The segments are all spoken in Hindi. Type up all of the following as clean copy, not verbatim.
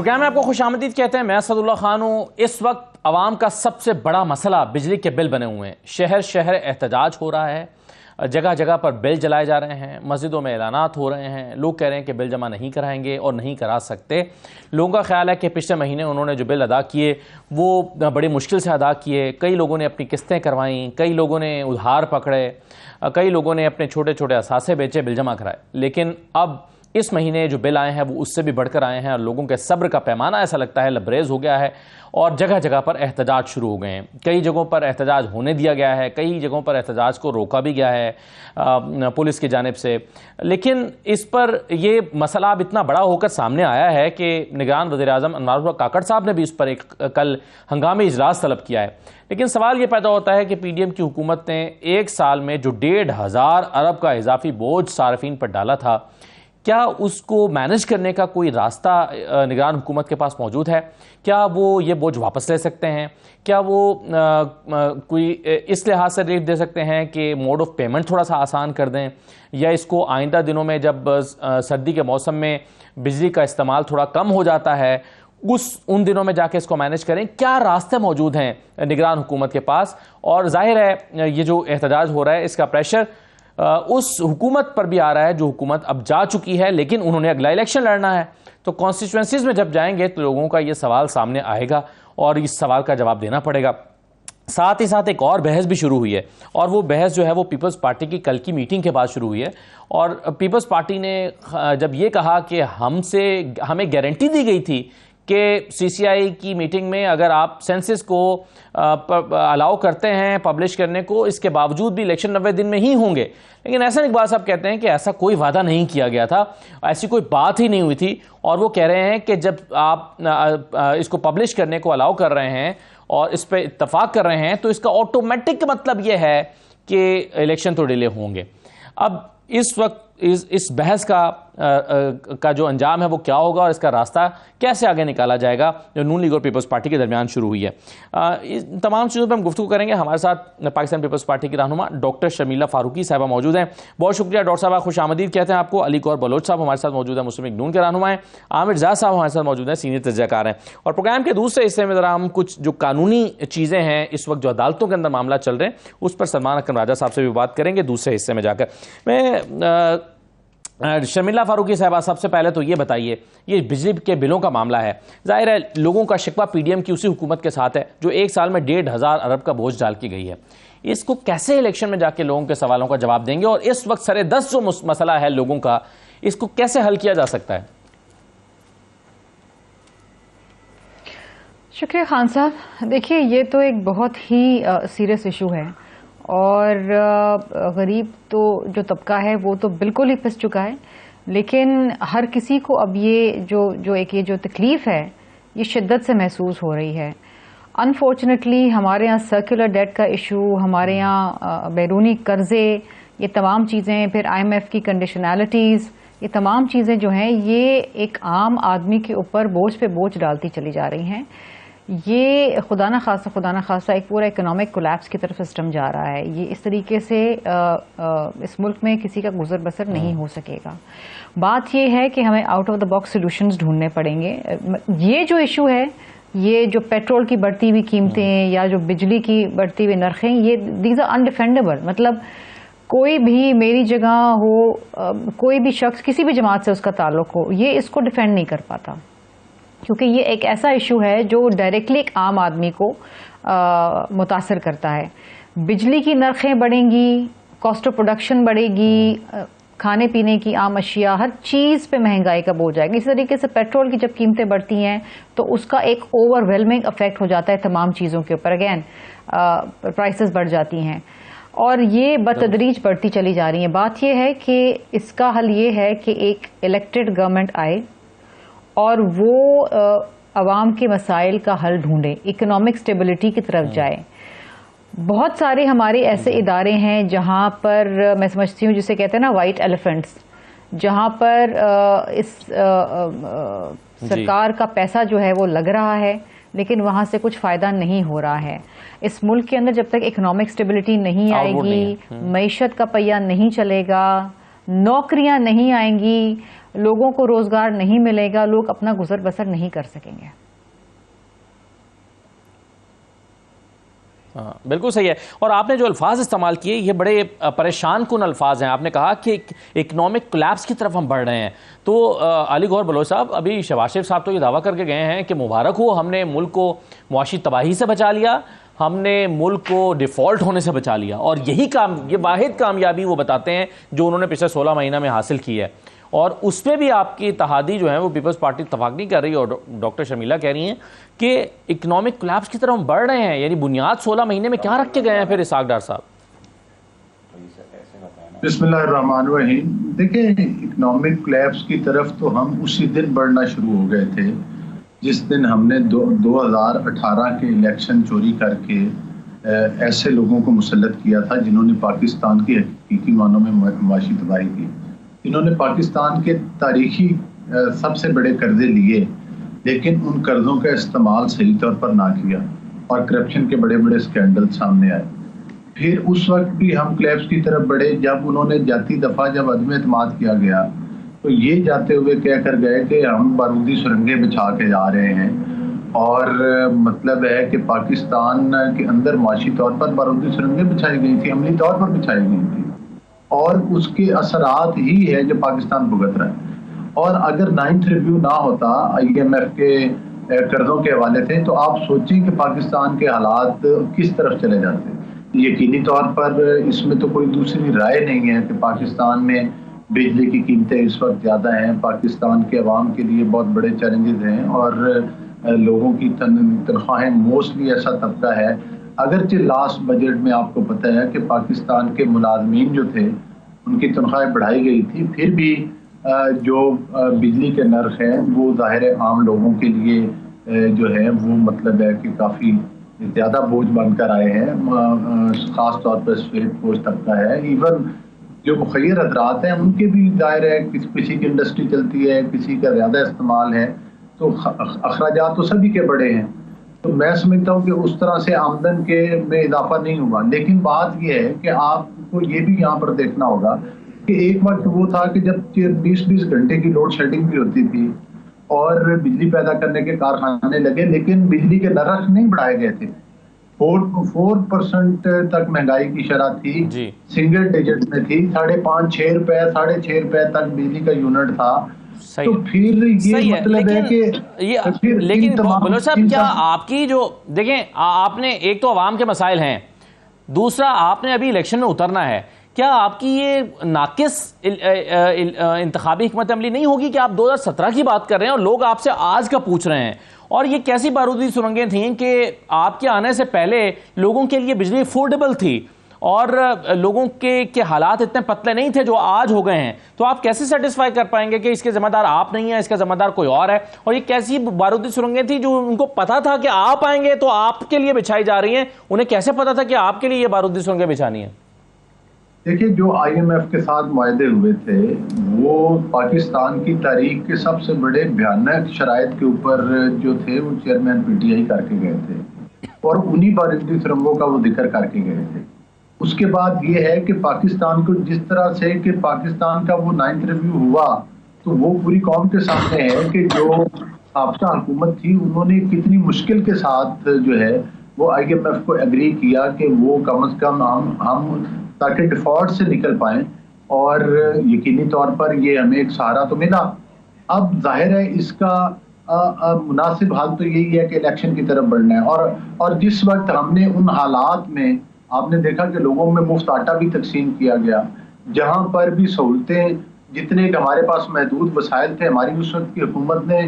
प्रोग्राम में आपको खुशामदीद कहते हैं। मैं असदुल्ला खान हूँ। इस वक्त आवाम का सबसे बड़ा मसला बिजली के बिल बने हुए हैं। शहर शहर एहतजाज हो रहा है, जगह जगह पर बिल जलाए जा रहे हैं, मस्जिदों में ऐलानात हो रहे हैं। लोग कह रहे हैं कि बिल जमा नहीं कराएंगे और नहीं करा सकते। लोगों का ख्याल है कि पिछले महीने उन्होंने जो बिल अदा किए वो बड़ी मुश्किल से अदा किए। कई लोगों ने अपनी किस्तें करवाईं, कई लोगों ने उधार पकड़े, कई लोगों ने अपने छोटे छोटे असासे बेचे, बिल जमा कराए। लेकिन अब इस महीने जो बिल आए हैं वो उससे भी बढ़कर आए हैं और लोगों के सब्र का पैमाना ऐसा लगता है लबरेज हो गया है और जगह जगह पर एहतजाज शुरू हो गए हैं। कई जगहों पर एहतजाज होने दिया गया है, कई जगहों पर एहतजाज को रोका भी गया है पुलिस की जानिब से। लेकिन इस पर यह मसला अब इतना बड़ा होकर सामने आया है कि निगरान वज़ीर-ए-आज़म अनवर काकड़ साहब ने भी इस पर एक कल हंगामी इजलास तलब किया है। लेकिन सवाल ये पैदा होता है कि पीडीएम की हुकूमत ने एक साल में जो 1,500 अरब का इजाफी बोझ सार्फिन पर डाला था, क्या उसको मैनेज करने का कोई रास्ता निगरान हुकूमत के पास मौजूद है? क्या वो ये बोझ वापस ले सकते हैं? क्या वो कोई इस लिहाज से रिलीफ दे सकते हैं कि मोड ऑफ पेमेंट थोड़ा सा आसान कर दें, या इसको आइंदा दिनों में जब सर्दी के मौसम में बिजली का इस्तेमाल थोड़ा कम हो जाता है उन दिनों में जाके इसको मैनेज करें? क्या रास्ते मौजूद हैं निगरान हुकूमत के पास? और जाहिर है ये जो एहतजाज हो रहा है इसका प्रेशर उस हुकूमत पर भी आ रहा है जो हुकूमत अब जा चुकी है, लेकिन उन्होंने अगला इलेक्शन लड़ना है। तो कॉन्स्टिट्यूएंसीज में जब जाएंगे तो लोगों का ये सवाल सामने आएगा और इस सवाल का जवाब देना पड़ेगा। साथ ही साथ एक और बहस भी शुरू हुई है, और वो बहस जो है वो पीपल्स पार्टी की कल की मीटिंग के बाद शुरू हुई है। और पीपल्स पार्टी ने जब ये कहा कि हमें गारंटी दी गई थी कि सीसीआई की मीटिंग में अगर आप सेंसस को अलाउ करते हैं पब्लिश करने को, इसके बावजूद भी इलेक्शन 90 दिन में ही होंगे। लेकिन ऐसा इकबाल साहब कहते हैं कि ऐसा कोई वादा नहीं किया गया था, ऐसी कोई बात ही नहीं हुई थी। और वो कह रहे हैं कि जब आप इसको पब्लिश करने को अलाउ कर रहे हैं और इस पर इत्तफाक कर रहे हैं तो इसका ऑटोमेटिक मतलब ये है कि इलेक्शन तो डिले होंगे। अब इस वक्त इस बहस का जो अंजाम है वो क्या होगा और इसका रास्ता कैसे आगे निकाला जाएगा जो नून लीग और पीपल्स पार्टी के दरमियान शुरू हुई है, इन तमाम चीज़ों पर हम गुफ्तगू करेंगे। हमारे साथ पाकिस्तान पीपल्स पार्टी की रहनुमा डॉक्टर शर्मिला फारूकी साहबा मौजूद हैं। बहुत शुक्रिया डॉक्टर साहब, खुश आमदीद कहते हैं आपको। अली कौर बलोच साहब हमारे साथ मौजूद है, मुस्लिम लीग नून के रहनुमा हैं। आमिर जाद साहब हमारे साथ मौजूद हैं, सीनियर तजज़ियाकार हैं। और प्रोग्राम के दूसरे हिस्से में ज़रा हम कुछ जो कानूनी चीज़ें हैं इस वक्त जो अदालतों के अंदर मामला चल रहे हैं उस पर सलमान अकरम राजा साहब से भी बात करेंगे दूसरे हिस्से में जाकर। मैं शर्मिला फारूकी साहबा, सबसे पहले तो ये बताइए, ये बिजली के बिलों का मामला है। जाहिर है लोगों का शिकवा पीडीएम की उसी हुकूमत के साथ है जो एक साल में 1,500 अरब का बोझ डाल की गई है। इसको कैसे इलेक्शन में जाके लोगों के सवालों का जवाब देंगे? और इस वक्त सरे 10 जो मसला है लोगों का, इसको कैसे हल किया जा सकता है? शुक्रिया खान साहब। देखिए, ये तो एक बहुत ही सीरियस इशू है और गरीब तो जो तबका है वो तो बिल्कुल ही पिस चुका है। लेकिन हर किसी को अब ये जो तकलीफ है ये शिद्दत से महसूस हो रही है। अनफॉर्चुनेटली हमारे यहाँ सर्कुलर डेट का इशू, हमारे यहाँ बैरूनी कर्जे, ये तमाम चीज़ें, फिर IMF की कंडीशनैलिटीज़, ये तमाम चीज़ें जो हैं ये एक आम आदमी के ऊपर बोझ पे बोझ डालती चली जा रही हैं। ये खुदा न खासा एक पूरा इकोनॉमिक कोलैप्स की तरफ सिस्टम जा रहा है। ये इस तरीके से इस मुल्क में किसी का गुजर बसर नहीं हो सकेगा। बात ये है कि हमें out of the box solutions ढूंढने पड़ेंगे। ये जो इशू है, ये जो पेट्रोल की बढ़ती हुई कीमतें या जो बिजली की बढ़ती हुई नरखें, ये दीज आर अनडिफेंडेबल। मतलब कोई भी मेरी जगह हो, कोई भी शख्स किसी भी जमात से उसका ताल्लुक हो, ये इसको डिफेंड नहीं कर पाता, क्योंकि ये एक ऐसा इशू है जो डायरेक्टली एक आम आदमी को मुतासर करता है। बिजली की नरखें बढ़ेंगी, कॉस्ट ऑफ प्रोडक्शन बढ़ेगी, खाने पीने की आम अशिया, हर चीज़ पे महंगाई का बोझ आएगा। इसी तरीके से पेट्रोल की जब कीमतें बढ़ती हैं तो उसका एक ओवरवेलमिंग इफेक्ट हो जाता है तमाम चीज़ों के ऊपर। अगेन प्राइसेस बढ़ जाती हैं और ये बतदरीज बढ़ती चली जा रही हैं। बात यह है कि इसका हल ये है कि एक इलेक्टेड गवर्नमेंट आए और वो अवाम के मसाइल का हल ढूंढे, इकोनॉमिक स्टेबिलिटी की तरफ जाए। बहुत सारे हमारे ऐसे इदारे हैं जहां पर मैं समझती हूँ जिसे कहते हैं ना वाइट एलिफेंट्स, जहां पर सरकार का पैसा जो है वो लग रहा है लेकिन वहां से कुछ फायदा नहीं हो रहा है। इस मुल्क के अंदर जब तक इकोनॉमिक स्टेबिलिटी नहीं आएगी, मईशत का पहिया नहीं चलेगा, नौकरियां नहीं आएंगी, लोगों को रोजगार नहीं मिलेगा, लोग अपना गुजर बसर नहीं कर सकेंगे। हाँ, बिल्कुल सही है। और आपने जो अल्फाज इस्तेमाल किए ये बड़े परेशान कुन अल्फाज हैं। आपने कहा कि इकोनॉमिक कोलैप्स की तरफ हम बढ़ रहे हैं। तो अली गौहर बलोच साहब, अभी शहबाज शरीफ साहब तो ये दावा करके गए हैं कि मुबारक हो, हमने मुल्क को मुआशी तबाही से बचा लिया, हमने मुल्क को डिफ़ॉल्ट होने से बचा लिया। और ये वाहिद कामयाबी वो बताते हैं जो उन्होंने पिछले 16 महीना में हासिल की है। और उस पर भी आपकी इत्तेहादी जो है वो पीपल्स पार्टी इत्तफाक नहीं कर रही, और डॉक्टर शर्मिला कह रही हैं कि इकोनॉमिक कोलैप्स की तरफ हम बढ़ रहे हैं। यानी बुनियाद 16 महीने में क्या रख के गए हैं फिर इसहाक डार साहब? बिस्मिल्लाहिर्रहमानिर्रहीम। देखिए, इकोनॉमिक कोलैप्स की तरफ तो हम उसी दिन बढ़ना शुरू हो गए थे जिस दिन हमने 2018 के इलेक्शन चोरी करके ऐसे लोगों को मुसल्लत किया था जिन्होंने पाकिस्तान की हकीकी मानों में मुआशी तबाही की। इन्होंने पाकिस्तान के तारीखी सबसे बड़े कर्जे लिए, लेकिन उन कर्जों का इस्तेमाल सही तौर पर ना किया और करप्शन के बड़े बड़े स्कैंडल सामने आए। फिर उस वक्त भी हम कोलैप्स की तरफ बढ़े जब उन्होंने जाती दफा जब अदम एतमाद किया गया तो ये जाते हुए कह कर गए कि हम बारूदी सुरंगें बिछा के जा रहे हैं, और मतलब है कि पाकिस्तान के अंदर माशी तौर पर बारूदी सुरंगें बिछाई गई थी, अमली तौर पर बिछाई गई थी, और उसके असरात ही है जो पाकिस्तान भुगत रहा है। और अगर 9th रिव्यू ना होता IMF के कर्जों के हवाले से, तो आप सोचें कि पाकिस्तान के हालात किस तरफ चले जाते। यकीनी तौर पर इसमें तो कोई दूसरी राय नहीं है कि पाकिस्तान में बिजली की कीमतें इस वक्त ज़्यादा हैं, पाकिस्तान के अवाम के लिए बहुत बड़े चैलेंजेस हैं, और लोगों की तनख्वाहें, मोस्टली ऐसा तबका है। अगरचे लास्ट बजट में आपको पता है कि पाकिस्तान के मुलाजमीन जो थे उनकी तनख्वाहें बढ़ाई गई थी, फिर भी जो बिजली के नर्ख हैं वो ज़ाहिर है आम लोगों के लिए जो है वो मतलब है कि काफ़ी ज़्यादा बोझ बनकर आए हैं। ख़ास तौर पर सफेद पोश तबका है, इवन जो मुखय्यर हजरात हैं उनके भी ज़ाहिर है किसी की इंडस्ट्री चलती है, किसी का ज़्यादा इस्तेमाल है, तो अखराजात तो सभी के बड़े हैं। तो मैं समझता हूँ कि उस तरह से आमदन के में इजाफा नहीं हुआ। लेकिन बात यह है कि आपको ये भी यहाँ पर देखना होगा कि एक वक्त वो था कि जब 20-20 घंटे की लोड शेडिंग भी होती थी और बिजली पैदा करने के कारखाने लगे, लेकिन बिजली के नर्ख नहीं बढ़ाए गए थे। 4% तक महंगाई की शरह थी, सिंगल डिजिट में थी, 5.5-6 रुपए, 6.5 रुपए तक बिजली का यूनिट था। तो फिर ये मतलब है कि लेकिन बलोच साहब, क्या आपकी जो देखें, आपने एक तो अवाम के मसाइल हैं, दूसरा आपने अभी इलेक्शन में उतरना है, क्या आपकी ये नाकिस इंतखाबी हिकमत अमली नहीं होगी कि आप 2017 की बात कर रहे हैं और लोग आपसे आज का पूछ रहे हैं? और ये कैसी बारूदी सुरंगें थीं कि आपके आने से पहले लोगों के लिए बिजली अफोर्डेबल थी और लोगों के हालात इतने पतले नहीं थे जो आज हो गए हैं। तो आप कैसे सेटिस्फाई कर पाएंगे कि इसके जिम्मेदार आप नहीं है, इसका जिम्मेदार कोई और है? और ये कैसी बारूदी सुरंगें थी जो उनको पता था कि आप आएंगे तो आपके लिए बिछाई जा रही हैं? उन्हें कैसे पता था कि आपके लिए ये बारूदी सुरंगें बिछानी है? देखिए, जो IMF के साथ मुआहदे हुए थे वो पाकिस्तान की तारीख के सबसे बड़े भयानक शराइत के ऊपर जो थे वो चेयरमैन PTI करके गए थे, और उन्हीं बारूदी सुरंगों का वो जिक्र करके गए थे। उसके बाद ये है कि पाकिस्तान को जिस तरह से कि पाकिस्तान का वो 9th रिव्यू हुआ, तो वो पूरी कौम के सामने है कि जो साबका हुकूमत थी उन्होंने कितनी मुश्किल के साथ जो है वो IMF को एग्री किया कि वो कम से कम हम ताकि डिफॉल्ट से निकल पाएं, और यकीनी तौर पर ये हमें एक सहारा तो मिला। अब जाहिर है इसका मुनासिब हाल तो यही है कि इलेक्शन की तरफ बढ़ना है, और जिस वक्त हमने उन हालात में आपने देखा कि लोगों में मुफ्त आटा भी तकसीम किया गया, जहां पर भी सहूलतें जितने हमारे पास महदूद वसाइल थे, हमारी उस वक्त की हुकूमत ने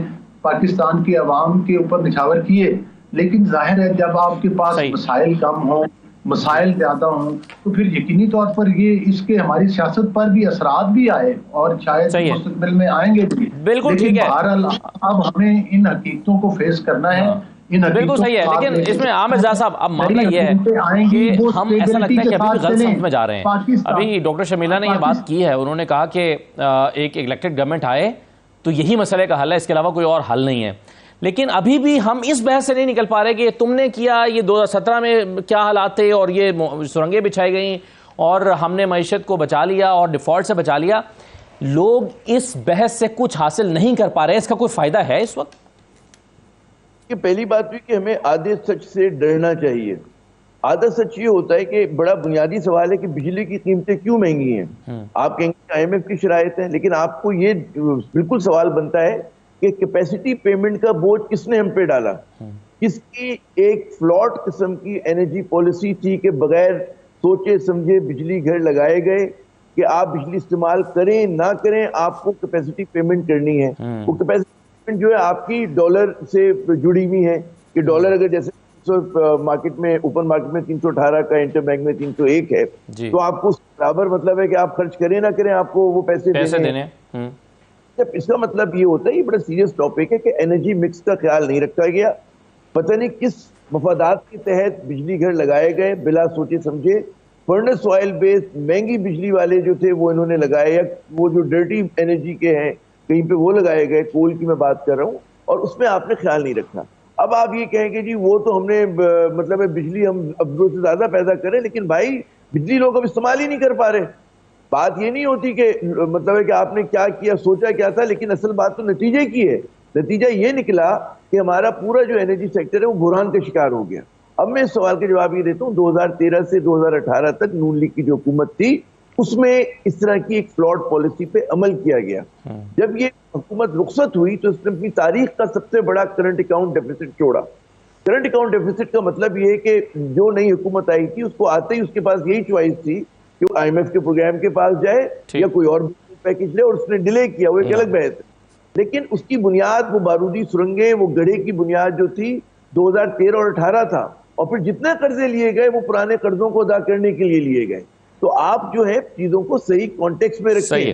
पाकिस्तान की आवाम के ऊपर निछावर किए। लेकिन जाहिर है जब आपके पास वसाइल कम हो, मसाइल ज्यादा हों, तो फिर यकीनी तौर पर ये इसके हमारी सियासत पर भी असरात भी आए और शायद मुस्तकबिल में आएंगे भी। बिल्कुल ठीक है। बहरहाल अब हमें इन हकीकतों को फेस करना है। बिल्कुल सही है, लेकिन इसमें आमिर रज़ा साहब, अब मामला ये है कि हम ऐसा लगता है कि अभी गलत समझ में जा रहे हैं। अभी डॉक्टर शर्मिला ने ये बात की है, उन्होंने कहा कि एक इलेक्टेड गवर्नमेंट आए तो यही मसले का हल है, इसके अलावा कोई और हल नहीं है। लेकिन अभी भी हम इस बहस से नहीं निकल पा रहे कि तुमने किया, ये 2017 में क्या हालात थे और ये सुरंगें बिछाई गई और हमने मईशत को बचा लिया और डिफ़ॉल्ट से बचा लिया। लोग इस बहस से कुछ हासिल नहीं कर पा रहे, इसका कोई फायदा है इस वक्त? कि पहली बात हुई कि हमें आधे सच से डरना चाहिए। आधा सच ये होता है कि बड़ा बुनियादी सवाल है कि बिजली की कीमतें क्यों महंगी हैं। आप कहेंगे IMF की शरायत है, लेकिन आपको ये बिल्कुल सवाल बनता है कि कैपेसिटी पेमेंट का बोझ किसने हम पे डाला। किसकी एक फ्लॉट किस्म की एनर्जी पॉलिसी थी कि बगैर सोचे समझे बिजली घर लगाए गए कि आप बिजली इस्तेमाल करें ना करें आपको कैपेसिटी पेमेंट करनी है। वो कैपेसिटी पेमेंट जो है आपकी डॉलर से जुड़ी हुई है कि डॉलर अगर जैसे मार्केट में ओपन मार्केट में 318 का, इंटर बैंक में 301 है, तो आपको बराबर मतलब है कि आप खर्च करें ना करें आपको वो पैसे देने। जब इसका मतलब ये होता है, ये बड़ा सीरियस टॉपिक है कि एनर्जी मिक्स का ख्याल नहीं रखा गया। पता नहीं किस मफादात के तहत बिजली घर लगाए गए बिला सोचे समझे। फर्नेस ऑयल बेस्ड महंगी बिजली वाले जो थे वो इन्होंने लगाए, या वो जो डर्टी एनर्जी के हैं कहीं पे वो लगाए गए, कोल की मैं बात कर रहा हूँ, और उसमें आपने ख्याल नहीं रखा। अब आप ये कहेंगे जी वो तो हमने मतलब बिजली हम अब से ज्यादा पैदा करें, लेकिन भाई बिजली लोग अब इस्तेमाल ही नहीं कर पा रहे। बात ये नहीं होती कि मतलब है कि आपने क्या किया, सोचा क्या था, लेकिन असल बात तो नतीजे की है। नतीजा ये निकला कि हमारा पूरा जो एनर्जी सेक्टर है वो बुरहान का शिकार हो गया। अब मैं इस सवाल का जवाब ये देता हूँ, 2013 से 2018 तक नून लीग की जो हुकूमत थी उसमें इस तरह की एक फ्लॉट पॉलिसी पे अमल किया गया। जब ये हुकूमत रुखसत हुई तो उसने अपनी तारीख का सबसे बड़ा करंट अकाउंट डेफिसिट छोड़ा। करंट अकाउंट डेफिसिट का मतलब ये है कि जो नई हुकूमत आई थी उसको आते ही उसके पास यही चॉइस थी कि वो IMF के प्रोग्राम के पास जाए या कोई और पैकेज ले, और उसने डिले किया, वो एक अलग बहस है। लेकिन उसकी बुनियाद वो बारूदी सुरंगें, वो गढ़े की बुनियाद जो थी 2013 और 18 था, और फिर जितने कर्जे लिए गए वो पुराने कर्जों को अदा करने के लिए लिए गए। तो आप जो है चीजों को सही कॉन्टेक्स्ट में रखें।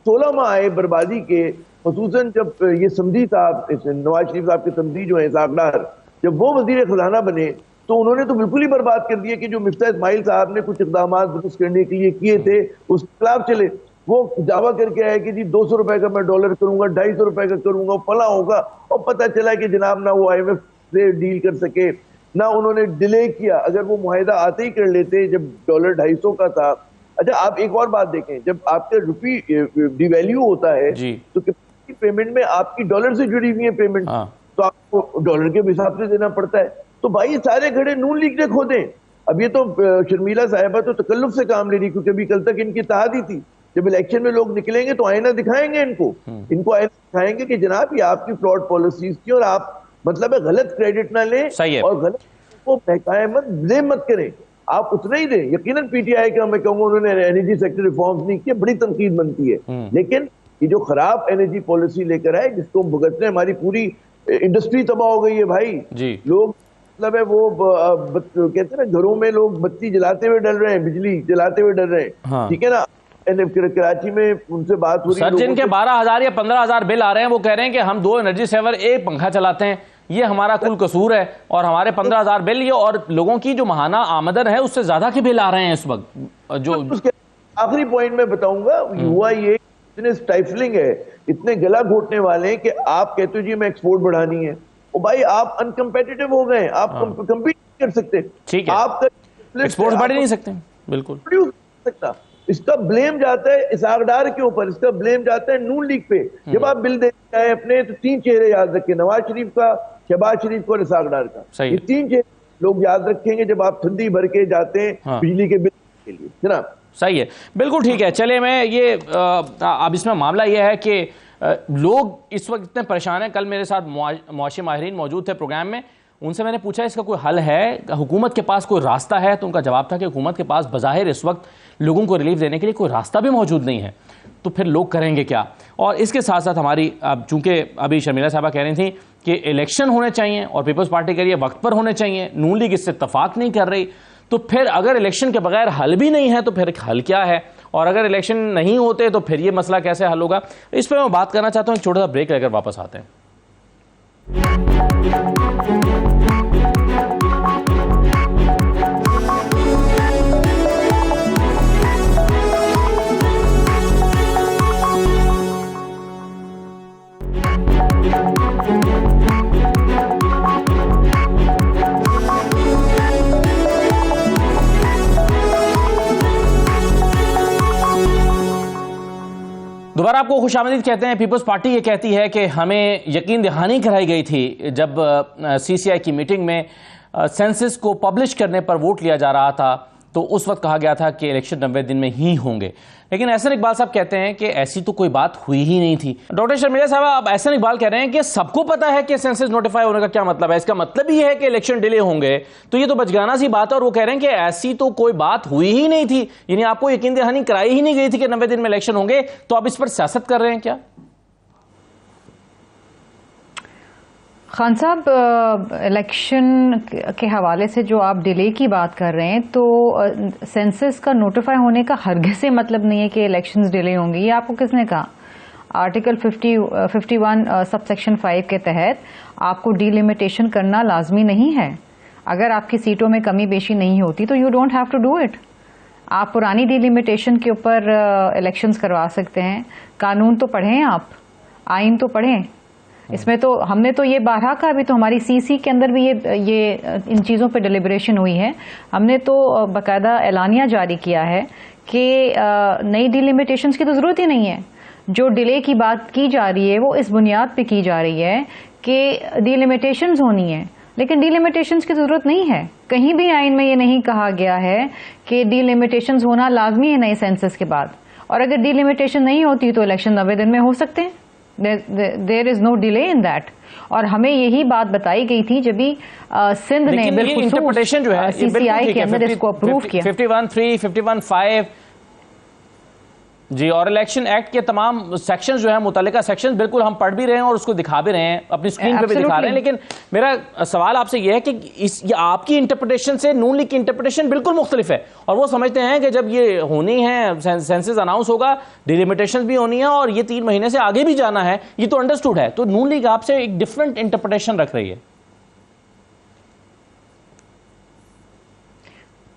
16 माह आए बर्बादी के, खसूसन जब ये समधी साहब, नवाज शरीफ साहब के समधी जो है सागडार, जब वो वजीर खजाना बने तो उन्होंने तो बिल्कुल ही बर्बाद कर दिया कि जो मिफ्ता इस्माइल साहब ने कुछ इकदाम दुरुस्त करने के लिए किए थे उसके खिलाफ चले। वो दावा करके आए कि जी 200 रुपए का मैं डॉलर करूंगा, 250 रुपए का करूंगा, फला होगा, और पता चला कि जनाब ना वो IMF से डील कर सके, ना उन्होंने डिले किया। अगर वो मुआहिदा आते ही कर लेते जब डॉलर 250 का था। अच्छा, आप एक और बात देखें, जब आपके रुपी डिवैल्यू होता है तो पेमेंट में आपकी डॉलर से जुड़ी हुई है पेमेंट, तो आपको डॉलर के हिसाब से देना पड़ता है। तो भाई सारे घड़े नून लीग ने खोदे। अब ये तो शर्मिला साहिबा तो तकल्लुफ से काम ले रही, क्योंकि अभी कल तक इनकी इत्तेहादी थी। जब इलेक्शन में लोग निकलेंगे तो आईना दिखाएंगे इनको आईना दिखाएंगे कि जनाब ये आपकी फ्लॉड पॉलिसीज थी और आप मतलब है गलत क्रेडिट ना लें और गलत को बहकाए मत, ब्लेम मत करें, आप उतना ही दें। यकीनन PTI का मैं कहूंगा उन्होंने एनर्जी सेक्टर रिफॉर्म्स नहीं किए, बड़ी तनकीद बनती है, लेकिन ये जो खराब एनर्जी पॉलिसी लेकर आए जिसको हम भुगतने, हमारी पूरी इंडस्ट्री तबाह हो गई है भाई। लोग मतलब है वो कहते हैं ना, घरों में लोग बत्ती जलाते हुए डर रहे हैं, बिजली जलाते हुए डर रहे हैं, ठीक है ना। कराची में उनसे बात हो रही है, सर जिनके 12,000 या 15,000 बिल आ रहे हैं वो कह रहे हैं कि हम 2 एनर्जी सेवर एक पंखा चलाते हैं, ये हमारा कुल कसूर है, और हमारे 15,000 बिल ये, और लोगों की जो महाना आमदन है उससे ज्यादा के बिल आ रहे हैं इस वक्त। जो आखिरी पॉइंट में बताऊंगा, हुआ ये इतने स्टाइफलिंग है, इतने गला घोटने वाले हैं कि आप कहते हो जी मैं एक्सपोर्ट बढ़ानी है, और भाई आप अनकम्पेटिटिव हो गए, आप कम्पीट नहीं कर सकते, ठीक है, आप एक्सपोर्ट बढ़ नहीं सकते, बिल्कुल सकता। इसका ब्लेम जाता है इसाकडार के ऊपर, इसका ब्लेम जाता है नून लीग पे। जब आप बिल देते हैं अपने तो 3 चेहरे याद रखें, नवाज शरीफ का, शहबाज शरीफ का और इसाकडार का, ये 3 चेहरे लोग याद रखेंगे जब आप ठंडी भर के जाते हैं बिजली के बिल के लिए, जनाब। सही है, बिल्कुल ठीक है। चलिए मैं ये अब इसमें मामला ये है कि लोग इस वक्त इतने परेशान हैं। कल मेरे साथ मुआशी माहिरीन मौजूद थे प्रोग्राम में, उनसे मैंने पूछा इसका कोई हल है, हुकूमत के पास कोई रास्ता है, तो उनका जवाब था कि हुकूमत के पास बज़ाहिर इस वक्त लोगों को रिलीफ देने के लिए कोई रास्ता भी मौजूद नहीं है, तो फिर लोग करेंगे क्या। और इसके साथ साथ हमारी, अब चूंकि अभी शर्मिला साहबा कह रही थी कि इलेक्शन होने चाहिए और पीपल्स पार्टी के लिए वक्त पर होने चाहिए, नून लीग इससे इत्तफाक नहीं कर रही, तो फिर अगर इलेक्शन के बगैर हल भी नहीं है तो फिर हल क्या है, और अगर इलेक्शन नहीं होते तो फिर ये मसला कैसे हल होगा। इस पर मैं बात करना चाहता हूँ, एक छोटा सा ब्रेक लेकर वापस आते हैं। दोबारा आपको खुशामदीद कहते हैं। पीपल्स पार्टी ये कहती है कि हमें यकीन दहानी कराई गई थी जब CCI की मीटिंग में सेंसस को पब्लिश करने पर वोट लिया जा रहा था, तो उस वक्त कहा गया था कि इलेक्शन 90 दिन में ही होंगे। लेकिन एहसन इकबाल साहब कहते हैं कि ऐसी तो कोई बात हुई ही नहीं थी। डॉक्टर शर्मिला साहब, अब एहसन इकबाल कह रहे हैं कि सबको पता है कि सेंसस नोटिफाई होने का क्या मतलब है, इसका मतलब ही है कि इलेक्शन डिले होंगे, तो ये तो बचगाना सी बात है। और वो कह रहे हैं कि ऐसी तो कोई बात हुई ही नहीं थी, यानी आपको यकीन दहानी कराई ही नहीं गई थी कि 90 दिन में इलेक्शन होंगे, तो आप इस पर सियासत कर रहे हैं क्या? खान साहब, इलेक्शन के हवाले से जो आप डिले की बात कर रहे हैं, तो सेंसस का नोटिफाई होने का हरगिज़ से मतलब नहीं है कि इलेक्शंस डिले होंगे। ये आपको किसने कहा? आर्टिकल 51 सबसेक्शन 5 के तहत आपको डिलिमिटेशन करना लाजमी नहीं है। अगर आपकी सीटों में कमी बेशी नहीं होती तो you don't have to do it. आप पुरानी डिलिमिटेशन के ऊपर इलेक्शंस करवा सकते हैं। कानून तो पढ़ें, आप आइन तो पढ़ें। इसमें तो हमने तो ये बारहा का, अभी तो हमारी CC के अंदर भी ये इन चीज़ों पे डिलिब्रेशन हुई है। हमने तो बाकायदा एलानिया जारी किया है कि नई डिलिमिटेशंस की तो ज़रूरत ही नहीं है। जो डिले की बात की जा रही है वो इस बुनियाद पे की जा रही है कि डिलिमिटेशंस होनी है, लेकिन डिलिमिटेशंस की ज़रूरत नहीं है। कहीं भी आइन में ये नहीं कहा गया है कि डिलिमिटेशंस होना लाजमी है नए सेंसस के बाद। और अगर डिलिमिटेशन नहीं होती तो इलेक्शन 90 दिन में हो सकते हैं। There is no delay in that. और हमें यही बात बताई गई थी जब भी सिंध ने इंटरप्रिटेशन जो है CCI के अंदर इसको अप्रूव किया। 51(3), 51(5) जी, और इलेक्शन एक्ट के तमाम सेक्शंस जो है, मुतल्लिका सेक्शंस, बिल्कुल हम पढ़ भी रहे हैं और उसको दिखा भी रहे हैं, अपनी स्क्रीन पे भी दिखा रहे हैं। लेकिन मेरा सवाल आपसे यह है कि ये आपकी इंटरप्रिटेशन से नून लीग की इंटरप्रिटेशन बिल्कुल मुख्तलिफ है, और वो समझते हैं कि जब ये होनी है, सेंसस अनाउंस होगा, डिलिमिटेशन भी होनी है और ये 3 महीने से आगे भी जाना है, ये तो अंडरस्टूड है। तो नून लीग आपसे एक डिफरेंट इंटरप्रिटेशन रख रही है।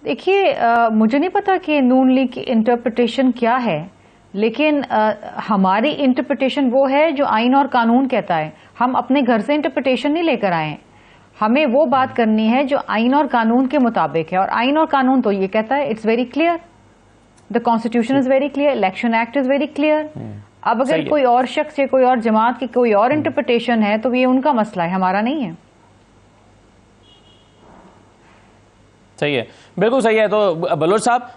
देखिए, मुझे नहीं पता कि नून लीग की इंटरप्रिटेशन क्या है, लेकिन हमारी इंटरप्रिटेशन वो है जो आइन और कानून कहता है। हम अपने घर से इंटरप्रिटेशन नहीं लेकर आए। हमें वो बात करनी है जो आइन और कानून के मुताबिक है, और आइन और कानून तो ये कहता है, it's very clear, the constitution is very clear, election act is very clear. अब अगर कोई और शख्स या कोई और जमात की कोई और इंटरप्रिटेशन है तो ये उनका मसला है, हमारा नहीं है। सही है, बिल्कुल सही है। तो बलोच साहब,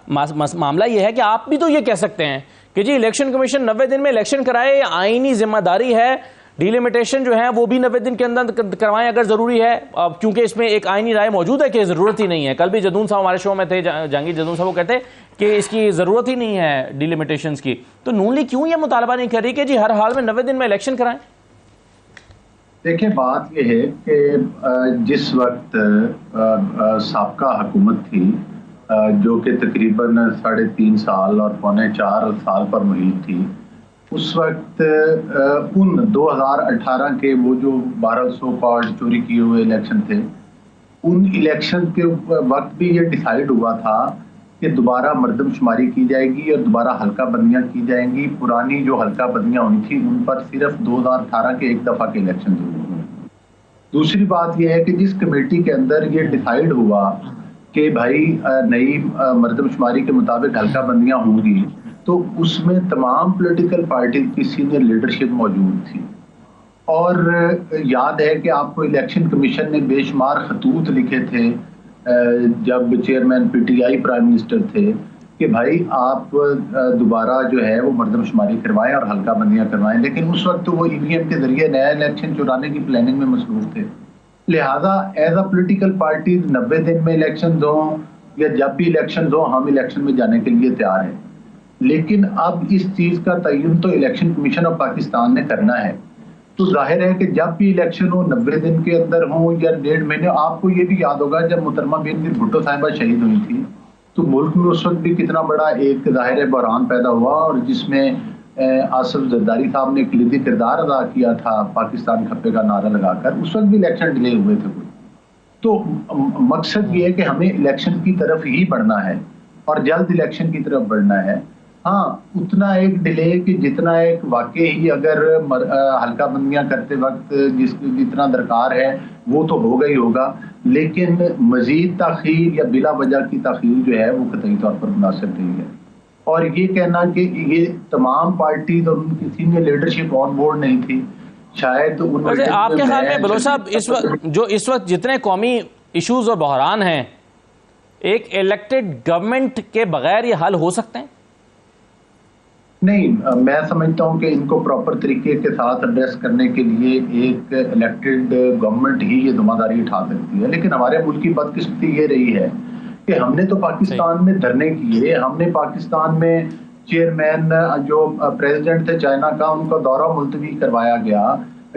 मामला ये है कि आप भी तो ये कह सकते हैं कि जी इलेक्शन कमीशन 90 दिन में इलेक्शन कराए, आईनी जिम्मेदारी है, डिलिमिटेशन जो है वो भी 90 दिन के अंदर करवाएं अगर जरूरी है, क्योंकि इसमें एक आईनी राय मौजूद है कि जरूरत ही नहीं है। कल भी जदून साहब हमारे शो में थे, जहांगीर जदून साहब, वो कहते कि इसकी जरूरत ही नहीं है डिलिमिटेशंस की। तो नून लीग क्यों ये मुतालबा नहीं कर रही कि जी हर हाल में 90 दिन में इलेक्शन कराएं? देखिए, बात यह है कि जिस वक्त साबका हुकूमत थी, जो कि तकरीबन 3.5 साल और 3.25 साल पर मुहित थी, उस वक्त उन 2018 के वो जो 1200 कॉल्ड चोरी किए हुए इलेक्शन थे, उन इलेक्शन के वक्त भी ये डिसाइड हुआ था कि दोबारा मर्दमशुमारी की जाएगी और दोबारा हल्का बंदियां की जाएंगी। पुरानी जो हल्का बंदियां हुई थी उन पर सिर्फ 2018 के एक दफा के इलेक्शन हुए। दूसरी बात यह है कि जिस कमेटी के अंदर ये डिसाइड हुआ कि भाई नई मर्दमशुमारी के मुताबिक हल्का बंदियां होंगी, तो उसमें तमाम पॉलिटिकल पार्टी की सीनियर लीडरशिप मौजूद थी। और याद है कि आपको इलेक्शन कमीशन ने बेशुमार खतूत लिखे थे जब चेयरमैन PTI प्राइम मिनिस्टर थे कि भाई आप दोबारा जो है वो मर्दमशुमारी करवाएं और हल्का बंदियां करवाएं, लेकिन उस वक्त तो वो EVM के जरिए नया इलेक्शन चुराने की प्लानिंग में मसरूफ थे। लिहाजा एज अ पॉलिटिकल पार्टी 90 दिन में इलेक्शन हो या जब भी इलेक्शन हो, हम इलेक्शन में जाने के लिए तैयार हैं। लेकिन अब इस चीज का तयन तो इलेक्शन कमीशन ऑफ पाकिस्तान ने करना है। तो जाहिर है कि जब भी इलेक्शन हो, 90 दिन के अंदर हो या 1.5 महीने। आपको ये भी याद होगा जब मोहतरमा बेनजीर भुट्टो साहिबा शहीद हुई थी तो मुल्क में उस वक्त भी कितना बड़ा एक जाहिर बहरान पैदा हुआ, और जिसमें आसिफ जरदारी साहब ने कलीदी किरदार अदा किया था पाकिस्तान खप्पे का नारा लगाकर। उस वक्त भी इलेक्शन डिले हुए थे कोई। तो मकसद ये है कि हमें इलेक्शन की तरफ ही बढ़ना है और जल्द इलेक्शन की तरफ बढ़ना है। हाँ, उतना एक डिले कि जितना एक वाकई ही अगर हल्का बंदियां करते वक्त जितना दरकार है वो तो होगा ही होगा, लेकिन मजीद ताखीर या बिला वजह की ताखीर जो है वो कतई तौर पर मुनासिब नहीं है। और ये कहना कि ये तमाम पार्टी और उनकी सीनियर लीडरशिप ऑन बोर्ड नहीं थी, शायद वैसे आपके ख्याल में बलोच साहब इस वक्त जितने कौमी इश्यूज और बहरान हैं, एक इलेक्टेड गवर्नमेंट के बगैर ये हल हो सकते हैं? नहीं, मैं समझता हूं कि इनको प्रॉपर तरीके के साथ एड्रेस करने के लिए एक इलेक्टेड गवर्नमेंट ही ये जिम्मेदारी उठा सकती है। लेकिन हमारे मुल्क की बदकिस्मती ये रही है कि हमने तो पाकिस्तान में धरने किए, हमने पाकिस्तान में चेयरमैन जो प्रेसिडेंट थे चाइना का, उनका दौरा मुलतवी करवाया गया,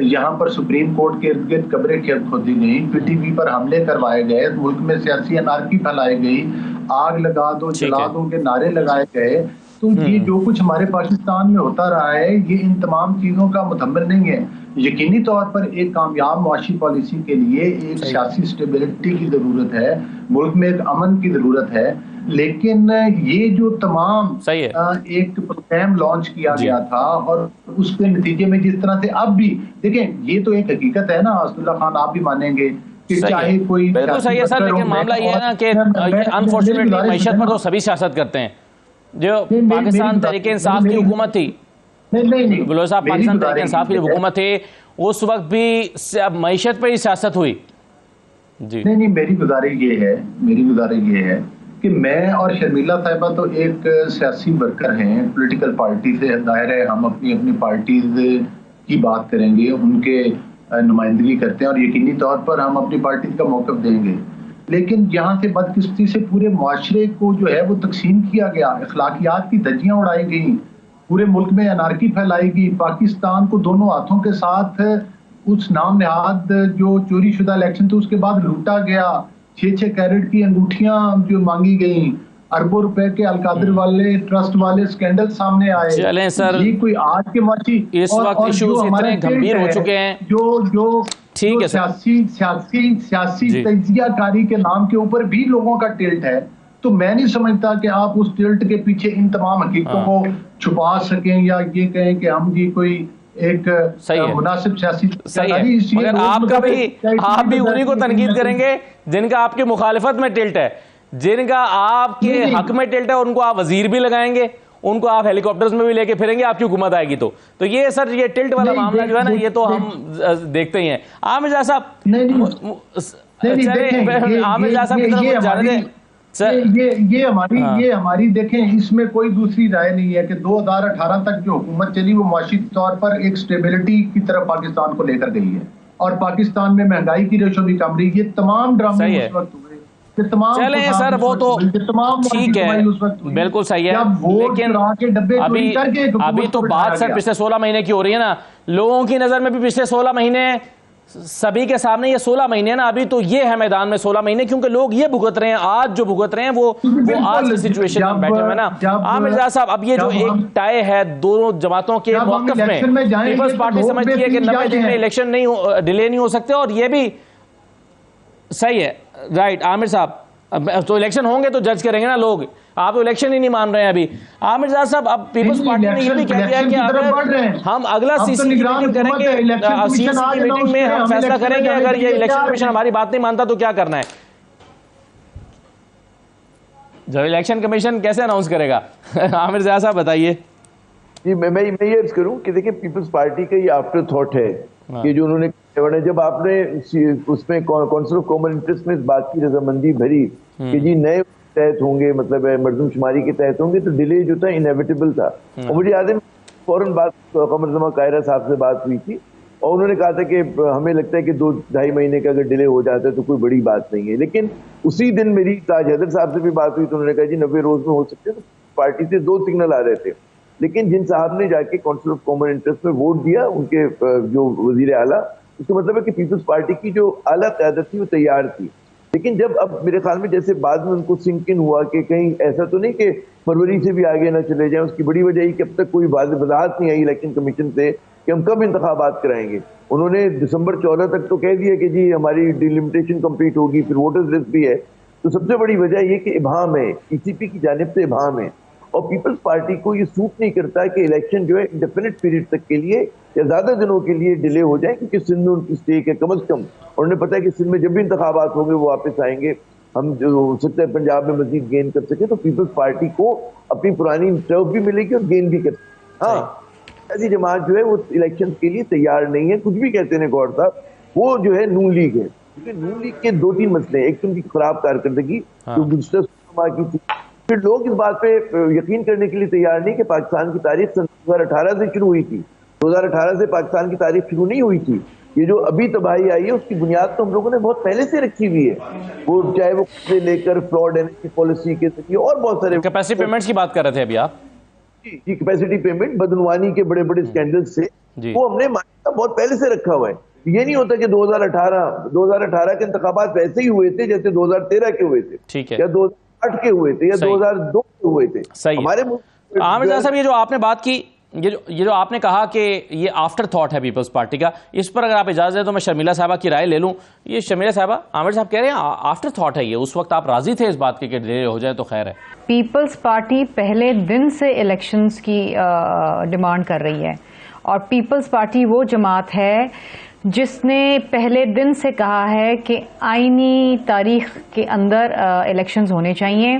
यहाँ पर सुप्रीम कोर्ट के इर्द गिर्द कब्रें खोदी गई, पीटीवी पर हमले करवाए गए, मुल्क में सियासी अनारकी फैलाई गई, आग लगा दो जला दो के नारे लगाए गए। तो ये जो कुछ हमारे पाकिस्तान में होता रहा है, ये इन तमाम चीजों का मुतम्मिल नहीं है। यकीनी तौर पर एक कामयाब मुआशी पॉलिसी के लिए एक सियासी स्टेबिलिटी की जरूरत है, मुल्क में एक अमन की जरूरत है। लेकिन ये जो तमाम एक प्रोग्राम लॉन्च किया गया था और उसके नतीजे में जिस तरह से अब भी देखें, ये तो एक हकीकत है ना असदुल्ला खान, आप भी मानेंगे कि चाहे कोई बिल्कुल सही है सर, लेकिन मामला ये है ना कि अनफॉर्चुनेटली मैशत पर तो सभी सियासत करते हैं। जो पाकिस्तान तहरीके इंसाफ की हुकूमत थी, बलोच साहब, पाकिस्तान तहरीके इंसाफ की हुकूमत थी, उस वक्त भी मईशत पर ही सियासत हुई जी। नहीं, मेरी गुजारिश ये है कि मैं और शर्मिला साहिबा तो एक सियासी वर्कर हैं, पॉलिटिकल पार्टी से, जाहिर है हम अपनी अपनी पार्टीज की बात करेंगे, उनके नुमाइंदगी करते हैं और यकीनी तौर पर हम अपनी पार्टी का मौक़िफ़ देंगे। लेकिन यहाँ से बदकिस्मती से पूरे मुआशरे को जो है वो तकसीम किया गया, अखलाकियात की धज्जियां उड़ाई गई, पूरे मुल्क में अनारकी फैलाई गई, पाकिस्तान को दोनों हाथों के साथ उस नाम नहाद जो चोरी शुदा इलेक्शन थे उसके बाद लूटा गया, 6-6 कैरेट की अंगूठियां जो मांगी गई, अरबों रुपए के अलकादिर वाले ट्रस्ट वाले स्कैंडल सामने आए। चलें सर, ये कोई आज के माची इस वक्त इश्यूज इतने गंभीर हो चुके हैं, जो ठीक है सर, सियासी तजियाकारी के नाम के ऊपर भी लोगों का टिल्ट है। तो मैं नहीं समझता कि आप उस टिल्ट के पीछे इन तमाम हकीकतों को छुपा सकें या ये कहें कि हम जी कोई एक मुनासिब सियासी। सही है, मगर आप भी उन्हीं को तनकीद करेंगे जिनका आपकी मुखालिफत में टिल्ट है, जिनका आपके हक में टिल्ट है, उनको आप वजीर भी लगाएंगे, उनको आप हेलीकॉप्टर्स में भी लेके फिरेंगे, आपकी हुकूमत आएगी तो ये सर, ये टिल्ट वाला मामला जो है ना, ये तो हम देखते ही हैं। आमिर जाह साहब, आमिर जाह साहब की तरफ जाने दें सर। ये हमारी देखें, इसमें कोई दूसरी राय नहीं है कि 2018 तक जो हुकूमत चली वो मुआशी तौर पर एक स्टेबिलिटी की तरफ पाकिस्तान को लेकर गई है और पाकिस्तान में महंगाई की रेशो भी कम रही। ये तमाम ड्रामे उस वक्त हुए, चले सर, वो तो ठीक है, बिल्कुल सही है, लेकिन अभी तो बात सर पिछले 16 महीने की हो रही है ना, लोगों की नजर में भी पिछले 16 महीने सभी के सामने, ये 16 महीने ना, अभी तो ये है मैदान में 16 महीने, क्योंकि लोग ये भुगत रहे हैं, आज जो भुगत रहे हैं वो आज की सिचुएशन में बैठे हुए ना। आमिर जाह साहब, अब ये जो एक टाई है दोनों जमातों के मौक़िफ़ में, पीपल्स पार्टी समझती है कि 90 दिन में इलेक्शन नहीं डिले नहीं हो सकते, और ये भी सही है, राइट आमिर साहब, तो इलेक्शन होंगे तो जज करेंगे ना लोग, आप तो इलेक्शन ही नहीं मान रहे हैं अभी। आमिर जाह साहब, अब पीपल्स पार्टी ने ये भी कह दिया कि अगर हम अगला सीसी मीटिंग करेंगे, सीसी मीटिंग में हम फैसला करेंगे, अगर ये इलेक्शन कमीशन हमारी बात नहीं मानता तो क्या करना है, जब इलेक्शन कमीशन कैसे अनाउंस करेगा? आमिर जाह साहब बताइए। जी, मैं ये अर्ज करूं कि देखिए, पीपल्स पार्टी का ये आफ्टर थॉट है कि जो उन्होंने, जब आपने उसमें काउंसिल ऑफ कॉमन इंटरेस्ट में इस बात की रजामंदी भरी कि जी नए तहत होंगे, मतलब मरदमशुमारी के तहत होंगे, तो डिले जो था इनएविटेबल था। और मुझे याद है फौरन बात कमर जमा कायरा साहब से बात हुई थी और उन्होंने कहा था कि हमें लगता है कि 2-2.5 महीने का अगर डिले हो जाता है तो कोई बड़ी बात नहीं है। लेकिन उसी दिन मेरी ताज हैदर साहब से भी बात हुई तो उन्होंने कहा जी 90 रोज में हो सकते हैं। तो पार्टी से 2 सिग्नल आ रहे थे, लेकिन जिन साहब ने जाके काउंसिल ऑफ कॉमन इंटरेस्ट में वोट दिया, उनके जो वजीर आला, उसका मतलब है कि पीपल्स पार्टी की जो आला क़यादत थी वो तैयार थी। लेकिन जब अब मेरे ख्याल में जैसे बाद में उनको सिंक इन हुआ कि कहीं ऐसा तो नहीं कि फरवरी से भी आगे ना चले जाएं, उसकी बड़ी वजह ही कि अब तक कोई वजाहत नहीं आई इलेक्शन कमीशन से कि हम कब इंतखाबात कराएंगे। उन्होंने दिसंबर 14 तक तो कह दिया कि जी हमारी डिलिमिटेशन कंप्लीट होगी, फिर वोटर्स लिस्ट भी है। तो सबसे बड़ी वजह ये कि इबाम है, ईसीपी की जानिब से इबाम है, और पीपल्स पार्टी को ये सूट नहीं करता है कि इलेक्शन जो है इंडेफिनिट पीरियड तक के लिए या ज्यादा दिनों के लिए डिले हो जाए, क्योंकि सिंध में उनकी स्टेक है कम अज कम। उन्होंने पता है कि सिंध में जब भी इंतखाबात होंगे वो वापस आएंगे। हम जो हो सकता है पंजाब में मजीद गेन कर सके, तो पीपल्स पार्टी को अपनी पुरानी टर्फ भी मिलेगी और गेन भी कर सके। हाँ, ऐसी जमात जो है वो इलेक्शन के लिए तैयार नहीं है, कुछ भी कहते हैं गौर साहब, वो जो है नून लीग है। क्योंकि नून लीग के 2-3 मसले, एक तो उनकी खराब कारकर्दगी जो गुज़श्ता की थी, फिर लोग इस बात पे यकीन करने के लिए तैयार नहीं कि पाकिस्तान की तारीख सन 2018 से शुरू हुई थी। 2018 से पाकिस्तान की तारीख शुरू नहीं हुई थी। ये जो अभी तबाही आई है उसकी बुनियाद तो हम लोगों ने बहुत पहले से रखी हुई है, वो चाहे वो से लेकर फ्रॉड एनर्जी पॉलिसी के जरिए और बहुत सारे कैपेसिटी पेमेंट्स की बात कर रहे थे अभी आप। जी, कैपेसिटी पेमेंट, बदनवानी के बड़े बड़े स्कैंडल से वो हमने मान्यता बहुत पहले से रखा हुआ है। ये नहीं होता कि 2018 के इंतखाबात वैसे ही हुए थे जैसे 2013 के हुए थे, ठीक है, या 2008 के हुए थे, या 2002 के हुए थे। हमारे आमिर साहब, ये जो आपने बात की, ये जो आपने कहा कि ये आफ्टर थॉट है पीपल्स पार्टी का, इस पर अगर आप इजाजत दें तो मैं शर्मिला साहबा की राय ले लूं। ये शर्मिला साहबा, आमिर साहब कह रहे हैं आफ्टर थॉट है ये, उस वक्त आप राजी थे इस बात के कि डिले हो जाए तो खैर है। पीपल्स पार्टी पहले दिन से इलेक्शंस की डिमांड कर रही है, और पीपल्स पार्टी वो जमात है जिसने पहले दिन से कहा है कि आईनी तारीख के अंदर इलेक्शंस होने चाहिए।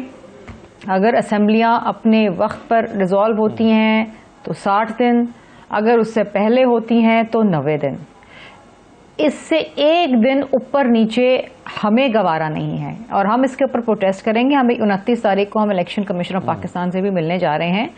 अगर असेंबलियां अपने वक्त पर रिजॉल्व होती हैं तो 60 दिन, अगर उससे पहले होती हैं तो 90 दिन। इससे एक दिन ऊपर नीचे हमें गवारा नहीं है, और हम इसके ऊपर प्रोटेस्ट करेंगे। हम 29 तारीख को हम इलेक्शन कमीशन ऑफ पाकिस्तान से भी मिलने जा रहे हैं,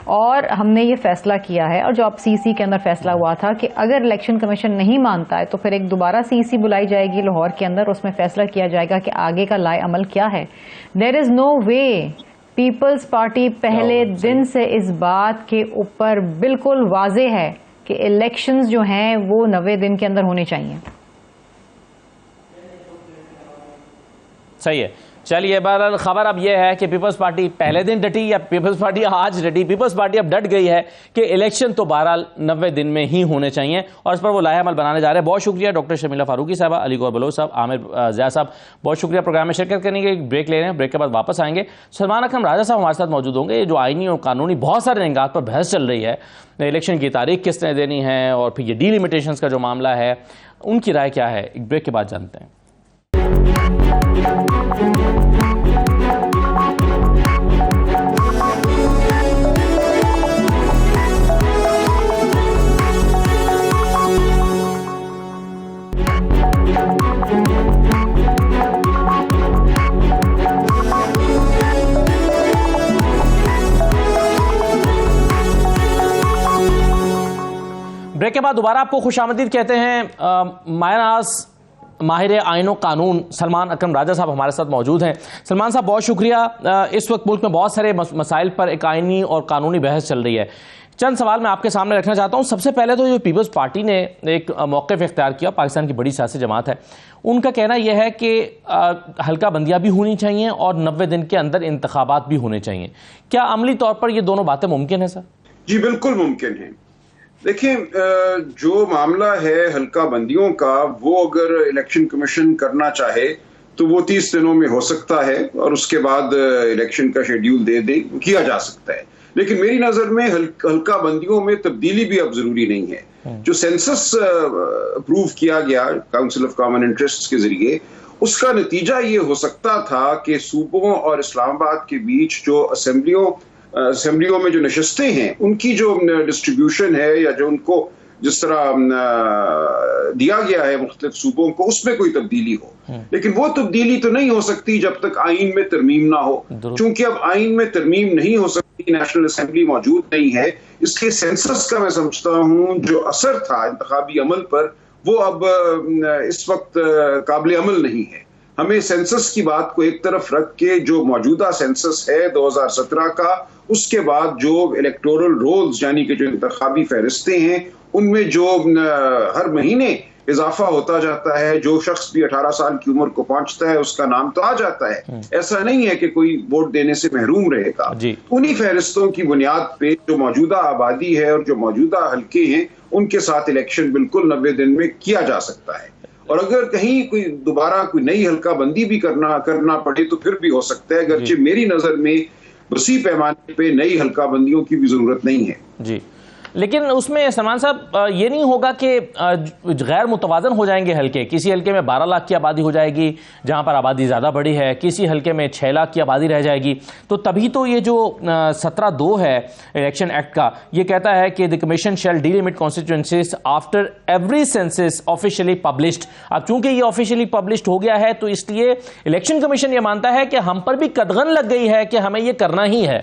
और हमने ये फैसला किया है, और जो अब सीसी के अंदर फैसला हुआ था कि अगर इलेक्शन कमीशन नहीं मानता है तो फिर एक दोबारा सीसी बुलाई जाएगी लाहौर के अंदर, उसमें फैसला किया जाएगा कि आगे का लाए अमल क्या है। There is no way. Peoples Party पहले दिन से इस बात के ऊपर बिल्कुल वाजे है कि इलेक्शंस जो हैं वो 90 दिन के अंदर होने चाहिए। सही है। चलिए, बहरहाल खबर अब यह है कि पीपल्स पार्टी पहले दिन डटी या पीपल्स पार्टी आज डटी, पीपल्स पार्टी अब डट गई है कि इलेक्शन तो बहरहाल 90 दिन में ही होने चाहिए, और इस पर वो लाहे अमल बनाने जा रहे हैं। बहुत शुक्रिया डॉक्टर शर्मिला फारूकी साहब, अली गौर बलोच साहब, आमिर ज़िया साहब, बहुत शुक्रिया प्रोग्राम में शिरकत करने के। ब्रेक ले रहे हैं, ब्रेक के बाद वापस आएंगे। सलमान अकरम राजा साहब हमारे साथ मौजूद होंगे। ये जो आईनी और कानूनी बहुत सारे निगात पर बहस चल रही है, इलेक्शन की तारीख किसने देनी है, और फिर ये डिलिमिटेशंस का जो मामला है, उनकी राय क्या है, एक ब्रेक के बाद जानते हैं। ब्रेक के बाद दोबारा आपको खुशामदीद कहते हैं। मायनाज माहिर आईन कानून सलमान अकरम राजा साहब हमारे साथ मौजूद हैं। सलमान साहब, बहुत शुक्रिया। इस वक्त मुल्क में बहुत सारे मसाइल पर एक आईनी और कानूनी बहस चल रही है। चंद सवाल मैं आपके सामने रखना चाहता हूँ। सबसे पहले तो जो पीपल्स पार्टी ने एक मौक़िफ़ इख्तियार किया, पाकिस्तान की बड़ी सियासी जमात है, उनका कहना यह है कि हल्का बंदियाँ भी होनी चाहिए और 90 दिन के अंदर इंतखाबात भी होने चाहिए। क्या अमली तौर पर ये दोनों बातें मुमकिन है सर? जी बिल्कुल मुमकिन है। देखिए, जो मामला है हल्का बंदियों का, वो अगर इलेक्शन कमीशन करना चाहे तो वो 30 दिनों में हो सकता है, और उसके बाद इलेक्शन का शेड्यूल दे किया जा सकता है। लेकिन मेरी नजर में हल्का बंदियों में तब्दीली भी अब जरूरी नहीं है। जो सेंसस अप्रूव किया गया काउंसिल ऑफ कॉमन इंटरेस्ट के जरिए, उसका नतीजा ये हो सकता था कि सूबों और इस्लामाबाद के बीच जो असेंबलियों में जो नशस्तें हैं, उनकी जो डिस्ट्रीब्यूशन है या जो उनको जिस तरह दिया गया है मुख्तलिफ सूबों को, उसमें कोई तब्दीली हो। लेकिन वो तब्दीली तो नहीं हो सकती जब तक आइन में तरमीम ना हो। चूंकि अब आइन में तरमीम नहीं हो सकती, नेशनल असेंबली मौजूद नहीं है, इसलिए सेंसस का मैं समझता हूं जो असर था इंतखाबी अमल पर, वो अब इस वक्त काबिल अमल नहीं है। हमें सेंसस की बात को एक तरफ रख के जो मौजूदा सेंसस है 2017 का, उसके बाद जो इलेक्टोरल रोल्स यानी कि जो इंतखाबी फहरिस्तें हैं, उनमें जो हर महीने इजाफा होता जाता है, जो शख्स भी 18 साल की उम्र को पहुंचता है उसका नाम तो आ जाता है। ऐसा नहीं है कि कोई वोट देने से महरूम रहेगा। उन्हीं फहरिस्तों की बुनियाद पे जो मौजूदा आबादी है और जो मौजूदा हल्के हैं, उनके साथ इलेक्शन बिल्कुल 90 दिन में किया जा सकता है। और अगर कहीं कोई दोबारा कोई नई हल्का बंदी भी करना पड़े तो फिर भी हो सकता है, अगरचे मेरी नजर में वसी पैमाने पे नई हल्का बंदियों की भी जरूरत नहीं है। जी, लेकिन उसमें सलमान साहब ये नहीं होगा कि गैर मुतवाजन हो जाएंगे हल्के, किसी हल्के में 12 लाख की आबादी हो जाएगी जहां पर आबादी ज़्यादा बड़ी है, किसी हल्के में 6 लाख की आबादी रह जाएगी, तो तभी तो ये जो 17(2) है इलेक्शन एक्ट का, ये कहता है कि the commission shell delimit constituencies after every census officially published. अब चूंकि ये ऑफिशियली पब्लिश्ड हो गया है तो इसलिए इलेक्शन कमीशन ये मानता है कि हम पर भी कदगन लग गई है कि हमें ये करना ही है।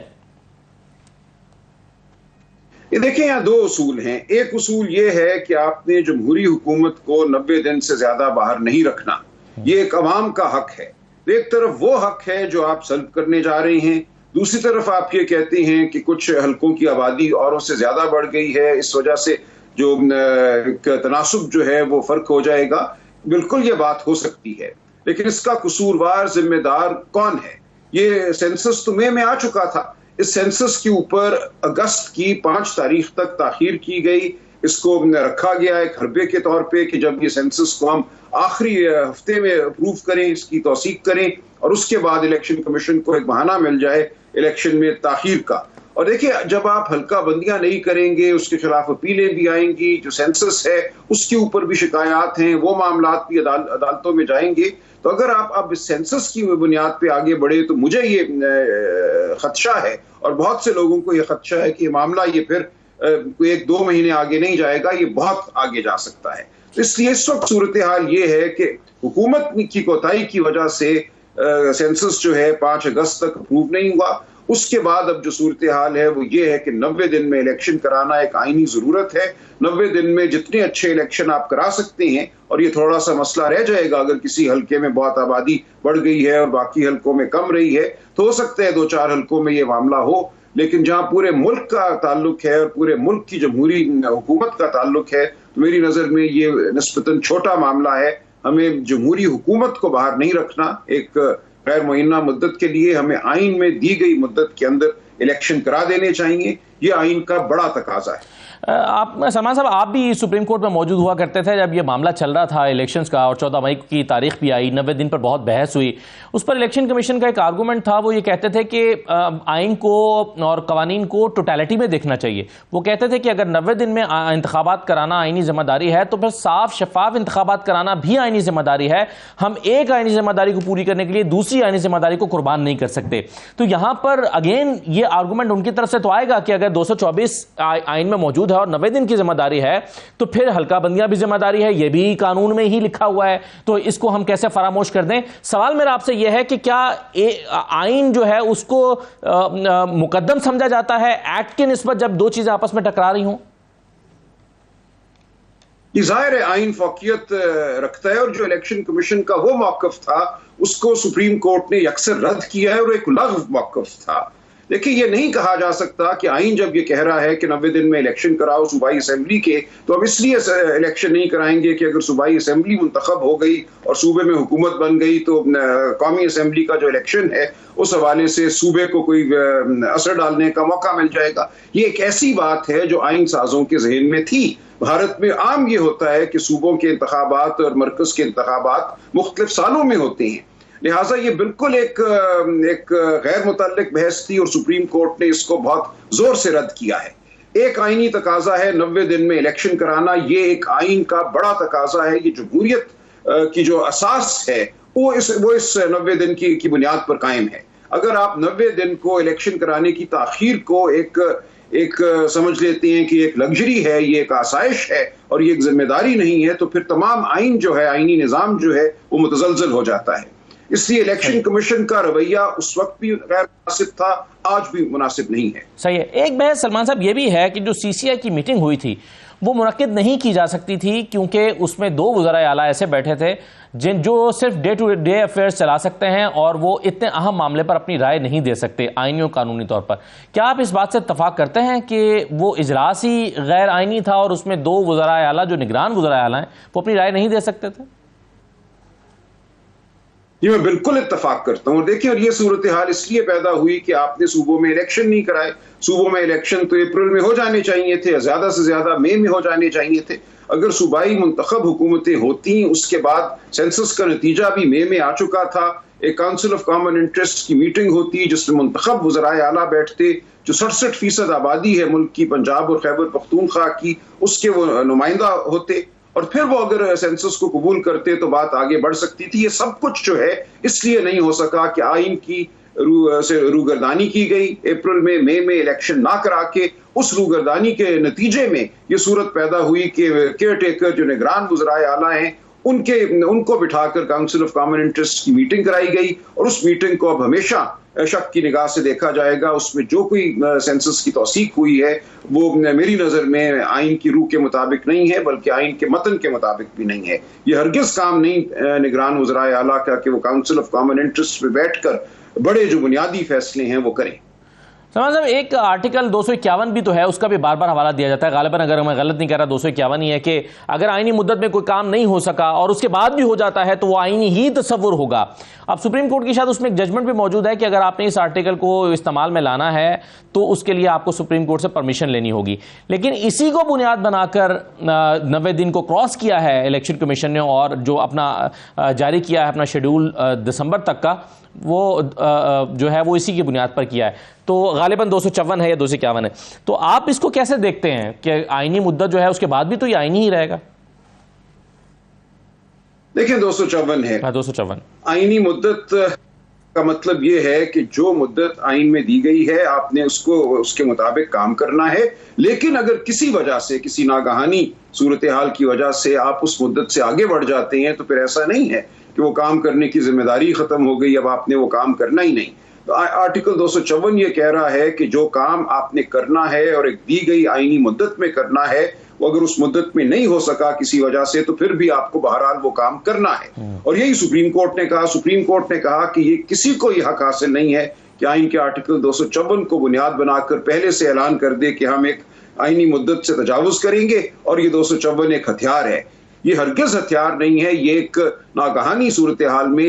ये देखिए, यहाँ 2 उसूल हैं। एक उसूल ये है कि आपने जमहूरी हुकूमत को 90 दिन से ज्यादा बाहर नहीं रखना, ये एक अवाम का हक है। एक तरफ वो हक है जो आप सल्ब करने जा रहे हैं, दूसरी तरफ आप ये कहते हैं कि कुछ हल्कों की आबादी औरों से ज्यादा बढ़ गई है, इस वजह से जो तनासुब जो है वो फर्क हो जाएगा। बिल्कुल ये बात हो सकती है, लेकिन इसका कसूरवार जिम्मेदार कौन है? ये सेंसस तो मई में आ चुका था। इस सेंसस के ऊपर अगस्त की 5 तारीख तक ताखीर की गई। इसको रखा गया एक हरबे के तौर पे कि जब ये सेंसस को हम आखिरी हफ्ते में अप्रूव करें, इसकी तौसीक करें और उसके बाद इलेक्शन कमीशन को एक बहाना मिल जाए इलेक्शन में ताखीर का। और देखिए, जब आप हल्का बंदियां नहीं करेंगे, उसके खिलाफ अपीलें भी आएंगी, जो सेंसस है उसके ऊपर भी शिकायत हैं, वो मामलात भी अदालतों में जाएंगे। तो अगर आप अब इस सेंसस की बुनियाद पे आगे बढ़े तो मुझे ये खदशा है और बहुत से लोगों को ये खदशा है कि मामला ये फिर 1-2 महीने आगे नहीं जाएगा, ये बहुत आगे जा सकता है। तो इसलिए इस वक्त सूरत हाल ये है कि हुकूमत की कोताही की वजह से सेंसस जो है 5 अगस्त तक अप्रूव नहीं हुआ। उसके बाद अब जो सूरत हाल है वो ये है कि 90 दिन में इलेक्शन कराना एक आईनी जरूरत है। 90 दिन में जितने अच्छे इलेक्शन आप करा सकते हैं, और ये थोड़ा सा मसला रह जाएगा अगर किसी हल्के में बहुत आबादी बढ़ गई है और बाकी हल्कों में कम रही है, तो हो सकता है 2-4 हल्कों में ये मामला हो। लेकिन जहां पूरे मुल्क का ताल्लुक है और पूरे मुल्क की जमहूरी हुकूमत का ताल्लुक है, तो मेरी नजर में ये निस्बतन छोटा मामला है। हमें जमहूरी हुकूमत को बाहर नहीं रखना। एक गैर मुअय्यना मुद्दत के लिए हमें आइन में दी गई मुद्दत के अंदर इलेक्शन करा देने चाहिए। ये आइन का बड़ा तकाजा है। आप सलमान साहब, आप भी सुप्रीम कोर्ट में मौजूद हुआ करते थे जब ये मामला चल रहा था इलेक्शंस का, और 14 मई की तारीख भी आई, 90 दिन पर बहुत बहस हुई। उस पर इलेक्शन कमीशन का एक आर्गूमेंट था, वो ये कहते थे कि आइन को और कवानीन को टोटलिटी में देखना चाहिए। वो कहते थे कि अगर 90 दिन में इंतखाबात कराना आइनी जिम्मेदारी है तो फिर साफ शफाफ इंतखाबात कराना भी आइनी जिम्मेदारी है। हम एक आइनी जिम्मेदारी को पूरी करने के लिए दूसरी आइनी जिम्मेदारी को कुर्बान नहीं कर सकते। तो यहां पर अगेन ये आर्गूमेंट उनकी तरफ से तो आएगा कि अगर 224 आइन में मौजूद और 90 दिन की जिम्मेदारी है तो फिर हल्का बंदियां भी जिम्मेदारी है, यह भी कानून में ही लिखा हुआ है, तो इसको हम कैसे फरामोश कर दें। सवाल मेरा आपसे यह है कि क्या आइन जो है उसको मुकद्दम समझा जाता है एक्ट के निस्बत जब 2 चीजें आपस में टकरा रही हों? जाहिर है आइन फौकियत रखता है, और जो इलेक्शन कमीशन का वो मौकफ था उसको सुप्रीम कोर्ट ने अक्सर रद्द किया है और एक लग़्व मौकफ था। देखिए, ये नहीं कहा जा सकता कि आइन जब ये कह रहा है कि 90 दिन में इलेक्शन कराओ सूबाई असेंबली के, तो अब इसलिए इलेक्शन नहीं कराएंगे कि अगर सूबाई असेंबली मुंतखब हो गई और सूबे में हुकूमत बन गई तो कौमी असेंबली का जो इलेक्शन है उस हवाले से सूबे को कोई असर डालने का मौका मिल जाएगा। ये एक ऐसी बात है जो आइन साजों के जहन में थी। भारत में आम ये होता है कि सूबों के इंतखाबात और मरकज के इंतखाबात मुख्तलिफ सालों में होते हैं, लिहाजा ये बिल्कुल एक गैर मुतल्लिक बहस थी और सुप्रीम कोर्ट ने इसको बहुत जोर से रद्द किया है। एक आईनी तकाजा है 90 दिन में इलेक्शन कराना, ये एक आइन का बड़ा तकाजा है। ये जमहूरियत की जो असास है वो इस 90 दिन की बुनियाद पर कायम है। अगर आप 90 दिन को इलेक्शन कराने की ताखीर को एक समझ लेते हैं कि एक लग्जरी है, ये एक आसाइश है और ये एक जिम्मेदारी नहीं है, तो फिर तमाम आइन जो है, आइनी निज़ाम जो है वो मुतज़लज़ल हो जाता है। इसलिए इलेक्शन कमीशन का रवैया उस वक्त भी गैर मुनासिब था, आज भी मुनासिब नहीं है। सही है। एक बहस सलमान साहब ये भी है कि जो CCI की मीटिंग हुई थी वो मुनक्किद नहीं की जा सकती थी क्योंकि उसमें 2 वज़राए आला ऐसे बैठे थे जो सिर्फ डे टू डे अफेयर्स चला सकते हैं और वो इतने अहम मामले पर अपनी राय नहीं दे सकते आईनी और कानूनी तौर पर। क्या आप इस बात से इत्तफाक करते हैं कि वो इजलास ही गैर आईनी था और उसमें 2 वज़राए आला जो निगरान वज़राए आला हैं वो अपनी राय नहीं दे सकते थे? ये मैं बिल्कुल इत्तफाक करता हूँ। देखिए, और ये सूरत हाल इसलिए पैदा हुई कि आपने सूबों में इलेक्शन नहीं कराए। सूबों में इलेक्शन तो अप्रैल में हो जाने चाहिए थे, ज्यादा से ज्यादा मई में हो जाने चाहिए थे। अगर सूबाई मुंतखब हुकूमतें होती, उसके बाद सेंसस का नतीजा भी मई में आ चुका था, एक काउंसिल ऑफ कॉमन इंटरेस्ट की मीटिंग होती जिसमें मुंतखब वज़राए आला बैठते, जो 67% आबादी है मुल्क की, पंजाब और खैबर पख्तूनख्वा की, उसके वो नुमाइंदा होते और फिर वो अगर सेंसस को कबूल करते तो बात आगे बढ़ सकती थी। ये सब कुछ जो है इसलिए नहीं हो सका कि आइन की रूगर्दानी की गई अप्रैल में, मई में इलेक्शन ना करा के। उस रूगर्दानी के नतीजे में ये सूरत पैदा हुई कि केयर टेकर जो निगरान वज़राए आला हैं उनको बिठाकर काउंसिल ऑफ कॉमन इंटरेस्ट की मीटिंग कराई गई और उस मीटिंग को अब हमेशा शक की निगाह से देखा जाएगा। उसमें जो कोई सेंसस की तौसीक हुई है वो मेरी नजर में आइन की रूह के मुताबिक नहीं है, बल्कि आइन के मतन के मुताबिक भी नहीं है। ये हरगिज काम नहीं निगरान वज़राए आला का कि वो काउंसिल ऑफ कॉमन इंटरेस्ट में बैठकर बड़े जो बुनियादी फैसले हैं वो करें। सलमान साहब, एक आर्टिकल 251 भी तो है, उसका भी बार बार हवाला दिया जाता है। गालिबन अगर मैं गलत नहीं कह रहा 251 ही है कि अगर आईनी मुद्दत में कोई काम नहीं हो सका और उसके बाद भी हो जाता है तो वो आईनी ही तस्वुर होगा। अब सुप्रीम कोर्ट की शायद उसमें एक जजमेंट भी मौजूद है कि अगर आपने इस आर्टिकल को इस्तेमाल में लाना है तो उसके लिए आपको सुप्रीम कोर्ट से परमिशन लेनी होगी। लेकिन इसी को बुनियाद बनाकर 90 दिन को क्रॉस किया है इलेक्शन कमीशन ने और जो अपना जारी किया है अपना शेड्यूल दिसंबर तक का, वो जो है वो इसी की बुनियाद पर किया है। तो गालिबन 254 है या 251 है। तो आप इसको कैसे देखते हैं कि आईनी मुद्दत जो है उसके बाद भी तो ये आईनी ही रहेगा? देखिए 254 है। हाँ, 254 आईनी मुद्दत का मतलब ये है कि जो मुद्दत आइन में दी गई है आपने उसको उसके मुताबिक काम करना है। लेकिन अगर किसी वजह से, किसी नागहानी सूरत हाल की वजह से आप उस मुद्दत से आगे बढ़ जाते हैं तो फिर ऐसा नहीं है कि वो काम करने की जिम्मेदारी खत्म हो गई, अब आपने वो काम करना ही नहीं। तो आर्टिकल 254 ये कह रहा है कि जो काम आपने करना है और एक दी गई आईनी मुद्दत में करना है, वो अगर उस मुद्दत में नहीं हो सका किसी वजह से तो फिर भी आपको बहरहाल वो काम करना है। और यही सुप्रीम कोर्ट ने कहा। सुप्रीम कोर्ट ने कहा कि ये किसी को ये हक हासिल नहीं है कि आइन के आर्टिकल 254 को बुनियाद बनाकर पहले से ऐलान कर दे कि हम एक आईनी मुद्दत से तजावुज करेंगे और ये 254 एक हथियार है। ये हरगिज हथियार नहीं है। ये एक नागहानी सूरत हाल में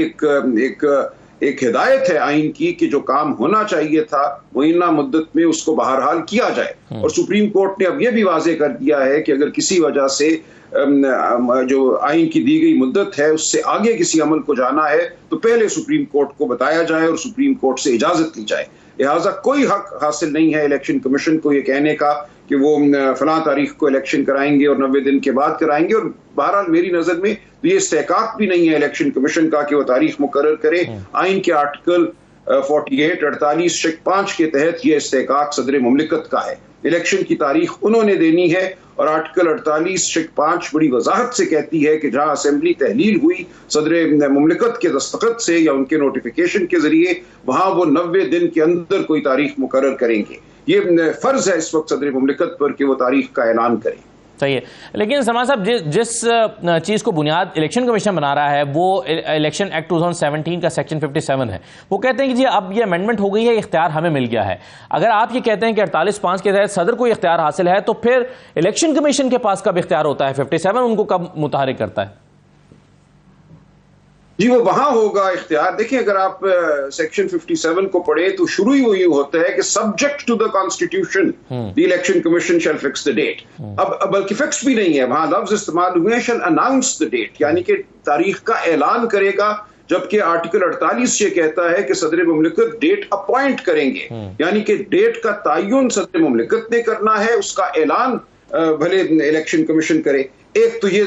एक हिदायत है आइन की कि जो काम होना चाहिए था मुइन्ना मुद्दत में उसको बहरहाल किया जाए। और सुप्रीम कोर्ट ने अब यह भी वाजे कर दिया है कि अगर किसी वजह से जो आइन की दी गई मुद्दत है उससे आगे किसी अमल को जाना है तो पहले सुप्रीम कोर्ट को बताया जाए और सुप्रीम कोर्ट से इजाजत ली जाए। लिहाजा कोई हक हासिल नहीं है इलेक्शन कमीशन को ये कहने का कि वो फलां तारीख को इलेक्शन कराएंगे और 90 दिन के बाद कराएंगे। और बहरहाल मेरी नजर में तो ये इस्तेहकाक भी नहीं है इलेक्शन कमीशन का कि वो तारीख मुकर्रर करे। आइन के आर्टिकल 48-48-5 के तहत ये इस्तेहकाक सदर मुमलिकत का है। इलेक्शन की तारीख उन्होंने देनी है और आर्टिकल 48-5 बड़ी वजाहत से कहती है कि जहां असेंबली तहलील हुई सदर मुमलिकत के दस्तखत से या उनके नोटिफिकेशन के जरिए, वहां वो 90 दिन के अंदर कोई तारीख मुकर्रर करेंगे। ये फर्ज है इस वक्त सदर मुमलिकत पर कि वो तारीख का ऐलान करें। सही है। लेकिन सलमान साहब, जिस चीज़ को बुनियाद इलेक्शन कमीशन बना रहा है वो इलेक्शन एक्ट 2017 का सेक्शन 57 है। वो कहते हैं कि जी अब ये अमेंडमेंट हो गई है, इख्तियार हमें मिल गया है। अगर आप ये कहते हैं कि 48(5) के तहत सदर को इख्तियार हासिल है तो फिर इलेक्शन कमीशन के पास कब इख्तियार होता है? 57 उनको कब मुतहरिक करता है? जी वो वहां होगा इख्तियार। देखिए अगर आप सेक्शन 57 को पढ़े तो शुरू ही वही होता है कि subject to the constitution the election commission shall fix the date. अब बल्कि फिक्स भी नहीं है, वहां लफ्ज इस्तेमाल हुए शैल अनाउंस द डेट, यानी कि तारीख का ऐलान करेगा। जबकि आर्टिकल 48 ये कहता है कि सदर मुमलिकत डेट अपॉइंट करेंगे, यानी कि डेट का तायुन सदर मुमलिकत ने करना है, उसका ऐलान भले इलेक्शन कमीशन करे। एक तो ये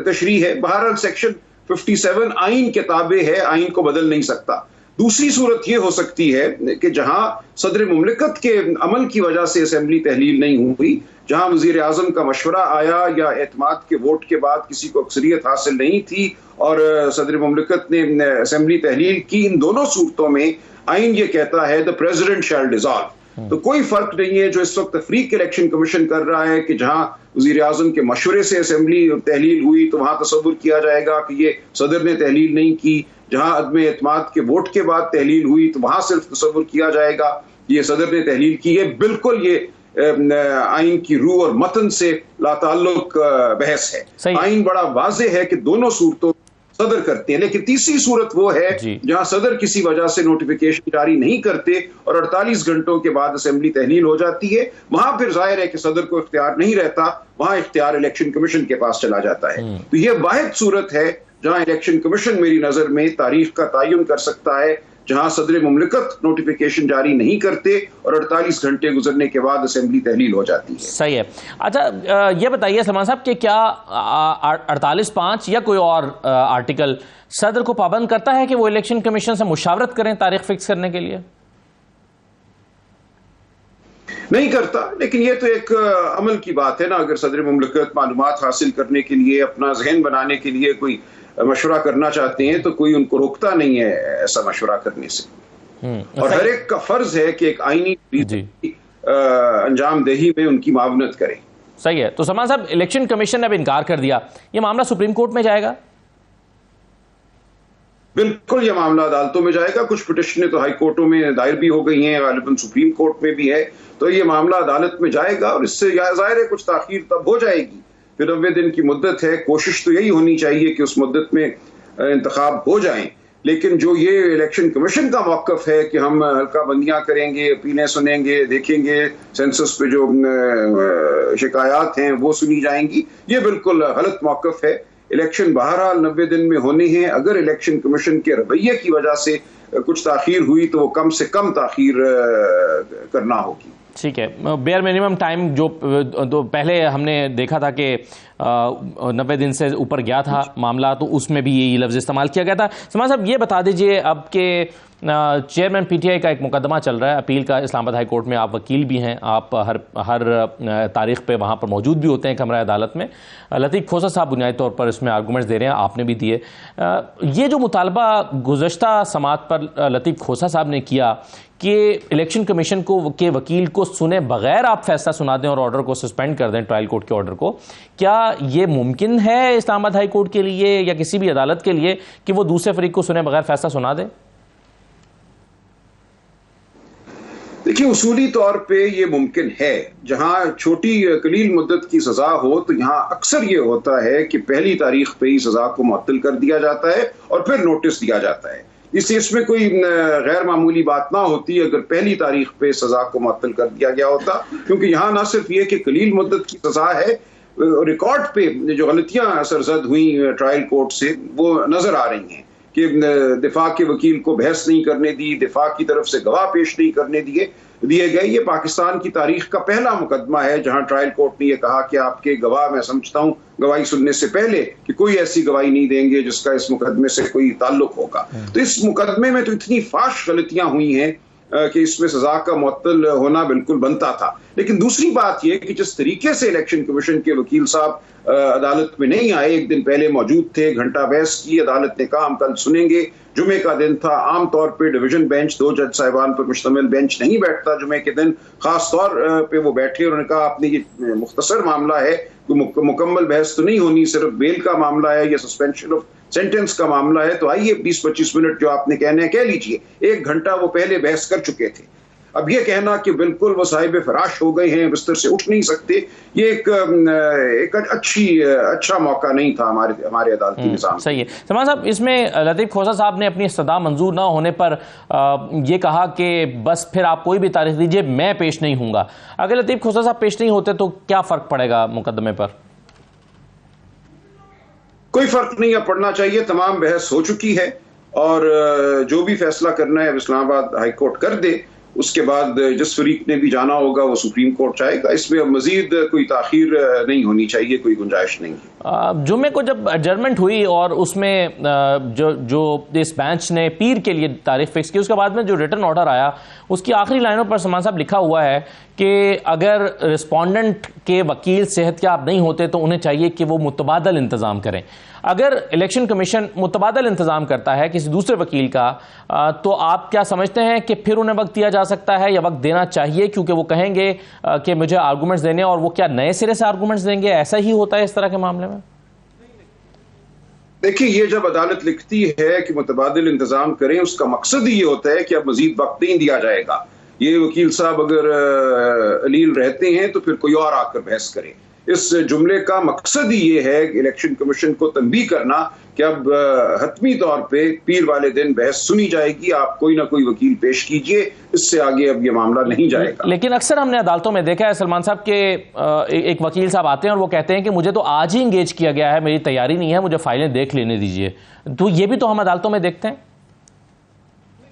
तशरीह है। बहरहाल सेक्शन 57 आइन के ताबे है, आइन को बदल नहीं सकता। दूसरी सूरत यह हो सकती है कि जहां सदर मुमलिकत के अमल की वजह से असेंबली तहलील नहीं हुई, जहां वजीर आजम का मशवरा आया या एतमाद के वोट के बाद किसी को अक्सरियत हासिल नहीं थी और सदर मुमलिकत ने असेंबली तहलील की, इन दोनों सूरतों में आइन ये कहता है द प्रेसिडेंट शैल डिसॉल्व। तो कोई फर्क नहीं है जो इस वक्त तफरीक इलेक्शन कमीशन कर रहा है कि जहां वजीर आजम के मशवरे से असेंबली तहलील हुई तो वहां तस्वुर किया जाएगा कि ये सदर ने तहलील नहीं की, जहां अदम एतमाद के वोट के बाद तहलील हुई तो वहां सिर्फ तस्वुर किया जाएगा ये सदर ने तहलील की। ये बिल्कुल ये आइन की रूह और मतन से लाताल्लुक बहस है। आइन बड़ा वाज़ेह है कि दोनों सूरतों सदर करते हैं। लेकिन तीसरी सूरत वो है जहां सदर किसी वजह से नोटिफिकेशन जारी नहीं करते और 48 घंटों के बाद असेंबली तहलील हो जाती है, वहां फिर जाहिर है कि सदर को इख्तियार नहीं रहता, वहां इख्तियार इलेक्शन कमीशन के पास चला जाता है। तो यह वाहिद सूरत है जहां इलेक्शन कमीशन मेरी नजर में तारीख का तयन कर सकता है, जहां सदर मुमलिकत नोटिफिकेशन जारी नहीं करते और 48 घंटे गुजरने के बाद असेंबली तहलील हो जाती है। सही है। अच्छा, ये बताइए सलमान साहब कि क्या 48(5) या कोई और आर्टिकल सदर को पाबंद करता है कि वो इलेक्शन कमीशन से मुशावरत करें तारीख फिक्स करने के लिए? नहीं करता, लेकिन ये तो एक अमल की बात है ना। अगर सदर मुमलिकत मालूमात हासिल करने के लिए, अपना जहन बनाने के लिए कोई मशवरा करना चाहते हैं तो कोई उनको रोकता नहीं है ऐसा मशवरा करने से। और हर एक का फर्ज है कि एक आईनी अंजामदेही में उनकी मावनत करे। सही है। तो सलमान साहब, इलेक्शन कमीशन ने अब इनकार कर दिया, ये मामला सुप्रीम कोर्ट में जाएगा? बिल्कुल, यह मामला अदालतों में जाएगा। कुछ पिटिशनें तो हाई कोर्टों में दायर भी हो गई हैं, गालिबन सुप्रीम कोर्ट में भी है। तो ये मामला अदालत में जाएगा और इससे जाहिर है कुछ ताखीर तब हो जाएगी। फिर 90 दिन की मुद्दत है, कोशिश तो यही होनी चाहिए कि उस मुद्दत में इंतखाब हो जाएं। लेकिन जो ये इलेक्शन कमीशन का मौक़िफ है कि हम हल्का बंदियां करेंगे, अपीलें सुनेंगे, देखेंगे, सेंसस पे जो शिकायत हैं वो सुनी जाएंगी, ये बिल्कुल गलत मौक़िफ है। इलेक्शन बहरहाल 90 दिन में होने हैं। अगर इलेक्शन कमीशन के रवैये की वजह से कुछ ताखीर हुई तो वो कम से कम ताखीर करना होगी। ठीक है। बेयर मिनिमम टाइम जो पहले हमने देखा था कि 90 दिन से ऊपर गया था मामला, तो उसमें भी यही लफ्ज़ इस्तेमाल किया गया था। सलमान साहब, ये बता दीजिए अब के चेयरमैन पीटीआई का एक मुकदमा चल रहा है अपील का इस्लामाबाद हाई कोर्ट में। आप वकील भी हैं, आप हर तारीख पे वहाँ पर मौजूद भी होते हैं कमरा अदालत में। लतीफ़ खोसा साहब बुनियादी तौर पर इसमें आर्गूमेंट्स दे रहे हैं, आपने भी दिए। ये जो मुतालबा गुज़श्ता समात पर लतीफ़ खोसा साहब ने किया कि इलेक्शन कमीशन को के वकील को सुने बगैर आप फैसला सुना दें और ऑर्डर को सस्पेंड कर दें, ट्रायल कोर्ट के ऑर्डर को, क्या ये मुमकिन है इस्लामाबाद हाई कोर्ट के लिए या किसी भी अदालत के लिए कि वो दूसरे फरीक को सुने बगैर फैसला सुना दे? देखिए, उसूली तौर पे ये मुमकिन है। जहां छोटी कलील मुद्दत की सजा हो तो यहाँ अक्सर ये होता है कि पहली तारीख पे ही सजा को मुअत्तल कर दिया जाता है और फिर नोटिस दिया जाता है। इसमें कोई गैर मामूली बात ना होती अगर पहली तारीख पे सजा को मुअत्तल कर दिया गया होता, क्योंकि यहाँ ना सिर्फ ये कि कलील मुद्दत की सजा है, रिकॉर्ड पे जो गलतियां सरजद हुई ट्रायल कोर्ट से वो नजर आ रही हैं कि दिफा के वकील को बहस नहीं करने दी, दिफा की तरफ से गवाह पेश नहीं करने दिए गए। ये पाकिस्तान की तारीख का पहला मुकदमा है जहां ट्रायल कोर्ट ने यह कहा कि आपके गवाह, मैं समझता हूं गवाही सुनने से पहले, कि कोई ऐसी गवाही नहीं देंगे जिसका इस मुकदमे से कोई ताल्लुक होगा। तो इस मुकदमे में तो इतनी फाश गलतियां हुई हैं कि इसमें सजा का मुअत्तल होना बिल्कुल बनता था। लेकिन दूसरी बात यह कि जिस तरीके से इलेक्शन कमीशन के वकील साहब अदालत में नहीं आए, एक दिन पहले मौजूद थे, घंटा बहस की, अदालत ने कहा हम कल सुनेंगे। जुमे का दिन था, आमतौर पे डिवीजन बेंच 2 जज साहिबान पर मुश्तमिल बेंच नहीं बैठता जुमे के दिन। खास तौर पे वो बैठे, उन्होंने कहा आपने ये मुख्तसर मामला है, मुकम्मल बहस तो नहीं होनी, सिर्फ बेल का मामला है या सस्पेंशन ऑफ सेंटेंस का मामला है, तो आइए 20-25 मिनट जो आपने कहने हैं कह लीजिए। 1 घंटा वो पहले बहस कर चुके थे। अब ये कहना कि बिल्कुल वो साहिब फराश हो गए हैं, बिस्तर से उठ नहीं सकते, ये एक अच्छा मौका नहीं था हमारे अदालती निज़ाम। सही है। सलमान साहब, इसमें लतीफ़ खोसा साहब ने अपनी इस्तदा मंजूर ना होने पर ये कहा कि बस फिर आप कोई भी तारीख दीजिए, मैं पेश नहीं हूंगा। अगर लतीफ़ खोसा साहब पेश नहीं होते तो क्या फ़र्क पड़ेगा मुकदमे पर? कोई फर्क नहीं पड़ना चाहिए। तमाम बहस हो चुकी है और जो भी फैसला करना है इस्लामाबाद हाई कोर्ट कर दे। उसके बाद जिस फरीक ने भी जाना होगा वो सुप्रीम कोर्ट जाएगा। इसमें मजीद कोई ताखीर नहीं होनी चाहिए, कोई गुंजाइश नहीं है। जुम्मे को जब एडजर्नमेंट हुई और उसमें जो इस बेंच ने पीर के लिए तारीख फिक्स की, उसके बाद में जो रिटर्न ऑर्डर आया उसकी आखिरी लाइनों पर सलमान साहब लिखा हुआ है कि अगर रिस्पोंडेंट के वकील सेहतयाब नहीं होते तो उन्हें चाहिए कि वो मुतबादल इंतज़ाम करें। अगर इलेक्शन कमीशन मुतबादल इंतज़ाम करता है किसी दूसरे वकील का, तो आप क्या समझते हैं कि फिर उन्हें वक्त दिया जा सकता है या वक्त देना चाहिए, क्योंकि वो कहेंगे कि मुझे आर्गूमेंट्स देने, और वो क्या नए सिरे से आर्गूमेंट्स देंगे? ऐसा ही होता है इस तरह के मामले में? देखिए, ये जब अदालत लिखती है कि मुतबादिल इंतजाम करें, उसका मकसद ही ये होता है कि अब मजीद वक्त नहीं दिया जाएगा। ये वकील साहब अगर अलील रहते हैं तो फिर कोई और आकर बहस करे। इस जुमले का मकसद ही ये है कि इलेक्शन कमीशन को तंबीह करना कि अब हतमी तौर पे पीर वाले दिन बहस सुनी जाएगी, आप कोई ना कोई वकील पेश कीजिए, इससे आगे अब ये मामला नहीं जाएगा। लेकिन अक्सर हमने अदालतों में देखा है सलमान साहब के एक वकील साहब आते हैं और वो कहते हैं कि मुझे तो आज ही इंगेज किया गया है, मेरी तैयारी नहीं है, मुझे फाइलें देख लेने दीजिए। तो ये भी तो हम अदालतों में देखते हैं।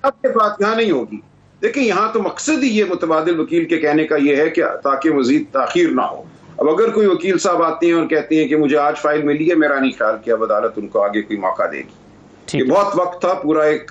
आपके बात यहाँ नहीं होगी। देखिए यहाँ तो मकसद ही ये मुतबादिल वकील के कहने का ये है कि ताकि मजीद ताखीर ना हो। अब अगर कोई वकील साहब आते हैं और कहते हैं कि मुझे आज फाइल मिली है, मेरा नहीं ख्याल कि अब अदालत उनको आगे कोई मौका देगी। ये बहुत वक्त था, पूरा एक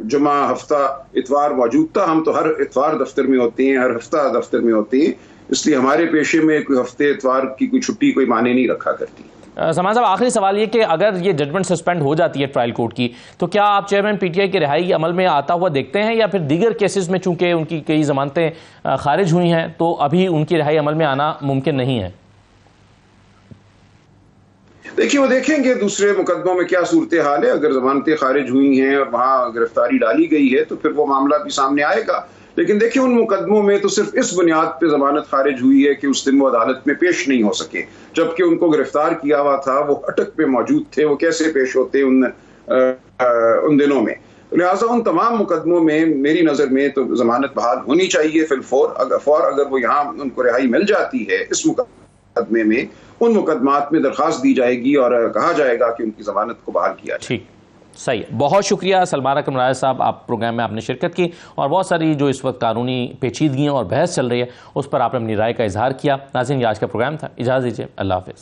जुमा हफ्ता इतवार मौजूद था। हम तो हर इतवार दफ्तर में होते हैं, हर हफ्ता दफ्तर में होते हैं, इसलिए हमारे पेशे में कोई हफ्ते इतवार की कोई छुट्टी कोई माने नहीं रखा करती। सलमान साहब, आखिरी सवाल ये कि अगर ये जजमेंट सस्पेंड हो जाती है ट्रायल कोर्ट की, तो क्या आप चेयरमैन पीटीआई की रिहाई अमल में आता हुआ देखते हैं, या फिर दीगर केसेस में चूंकि उनकी कई जमानतें खारिज हुई हैं तो अभी उनकी रिहाई अमल में आना मुमकिन नहीं है? देखिए वो देखेंगे दूसरे मुकदमों में क्या सूरत हाल है। अगर जमानतें खारिज हुई हैं और वहां गिरफ्तारी डाली गई है तो फिर वो मामला भी सामने आएगा। लेकिन देखिए उन मुकदमों में तो सिर्फ इस बुनियाद पे जमानत खारिज हुई है कि उस दिन वो अदालत में पेश नहीं हो सके, जबकि उनको गिरफ्तार किया हुआ था, वो अटक पे मौजूद थे, वो कैसे पेश होते उन दिनों में। लिहाजा उन तमाम मुकदमों में मेरी नज़र में तो जमानत बहाल होनी चाहिए फिलफौर। अगर वो यहाँ उनको रिहाई मिल जाती है इस मुकदमे में, उन मुकदमात में दरख्वास्त दी जाएगी और कहा जाएगा कि उनकी जमानत को बहाल किया जाए। ठीक, सही है। बहुत शुक्रिया सलमान अकरम राय साहब, आप प्रोग्राम में आपने शिरकत की और बहुत सारी जो इस वक्त कानूनी पेचीदगियाँ और बहस चल रही है उस पर आपने अपनी राय का इजहार किया। नाज़रीन, ये आज का प्रोग्राम था, इजाज़त दीजिए, अल्लाह हाफ़िज़।